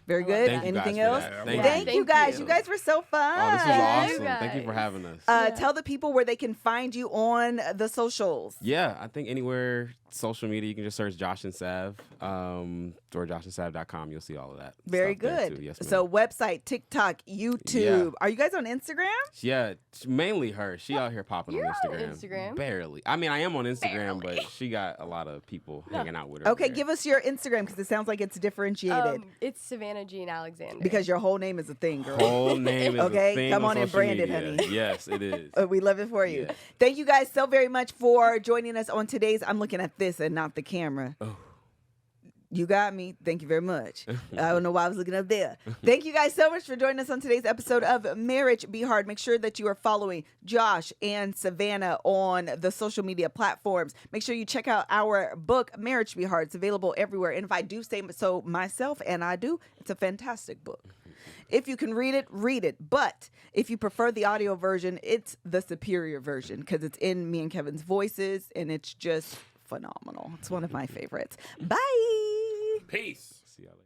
Very good. Thank you guys Anything for else? that. Thank you guys. you. You guys were so fun. Oh, this was awesome. guys. Thank you for having us. Tell the people where they can find you on the socials. Yeah, I think anywhere social media, you can just search Josh and Sav, or joshandsav.com. You'll see all of that. Very stuff there, good. too. Yes, ma'am. So website, TikTok, YouTube. Yeah. Are you guys on Instagram? Yeah, mainly her. She out here popping You're on on Instagram. Instagram. Barely. I mean, I am on Instagram, but she got a lot of people hanging out with her. Okay, give us your Instagram because it sounds like it's differentiated. It's Savannah Jean Alexander. Because your whole name is a thing, girl. Whole name is Okay, a thing come on and social brand it, media. honey. Yes, it is. We love it for you. Yeah. Thank you guys so very much for joining us on today's. I'm looking at this and not the camera. Oh. You got me. Thank you very much. I don't know why I was looking up there. Thank you guys so much for joining us on today's episode of Marriage Be Hard. Make sure that you are following Josh and Savannah on the social media platforms. Make sure you check out our book, Marriage Be Hard. It's available everywhere. And if I do say so myself, and I do, it's a fantastic book. If you can read it, read it. But if you prefer the audio version, it's the superior version because it's in me and Kevin's voices, and it's just phenomenal. It's one of my favorites. Bye. Peace. See y'all later.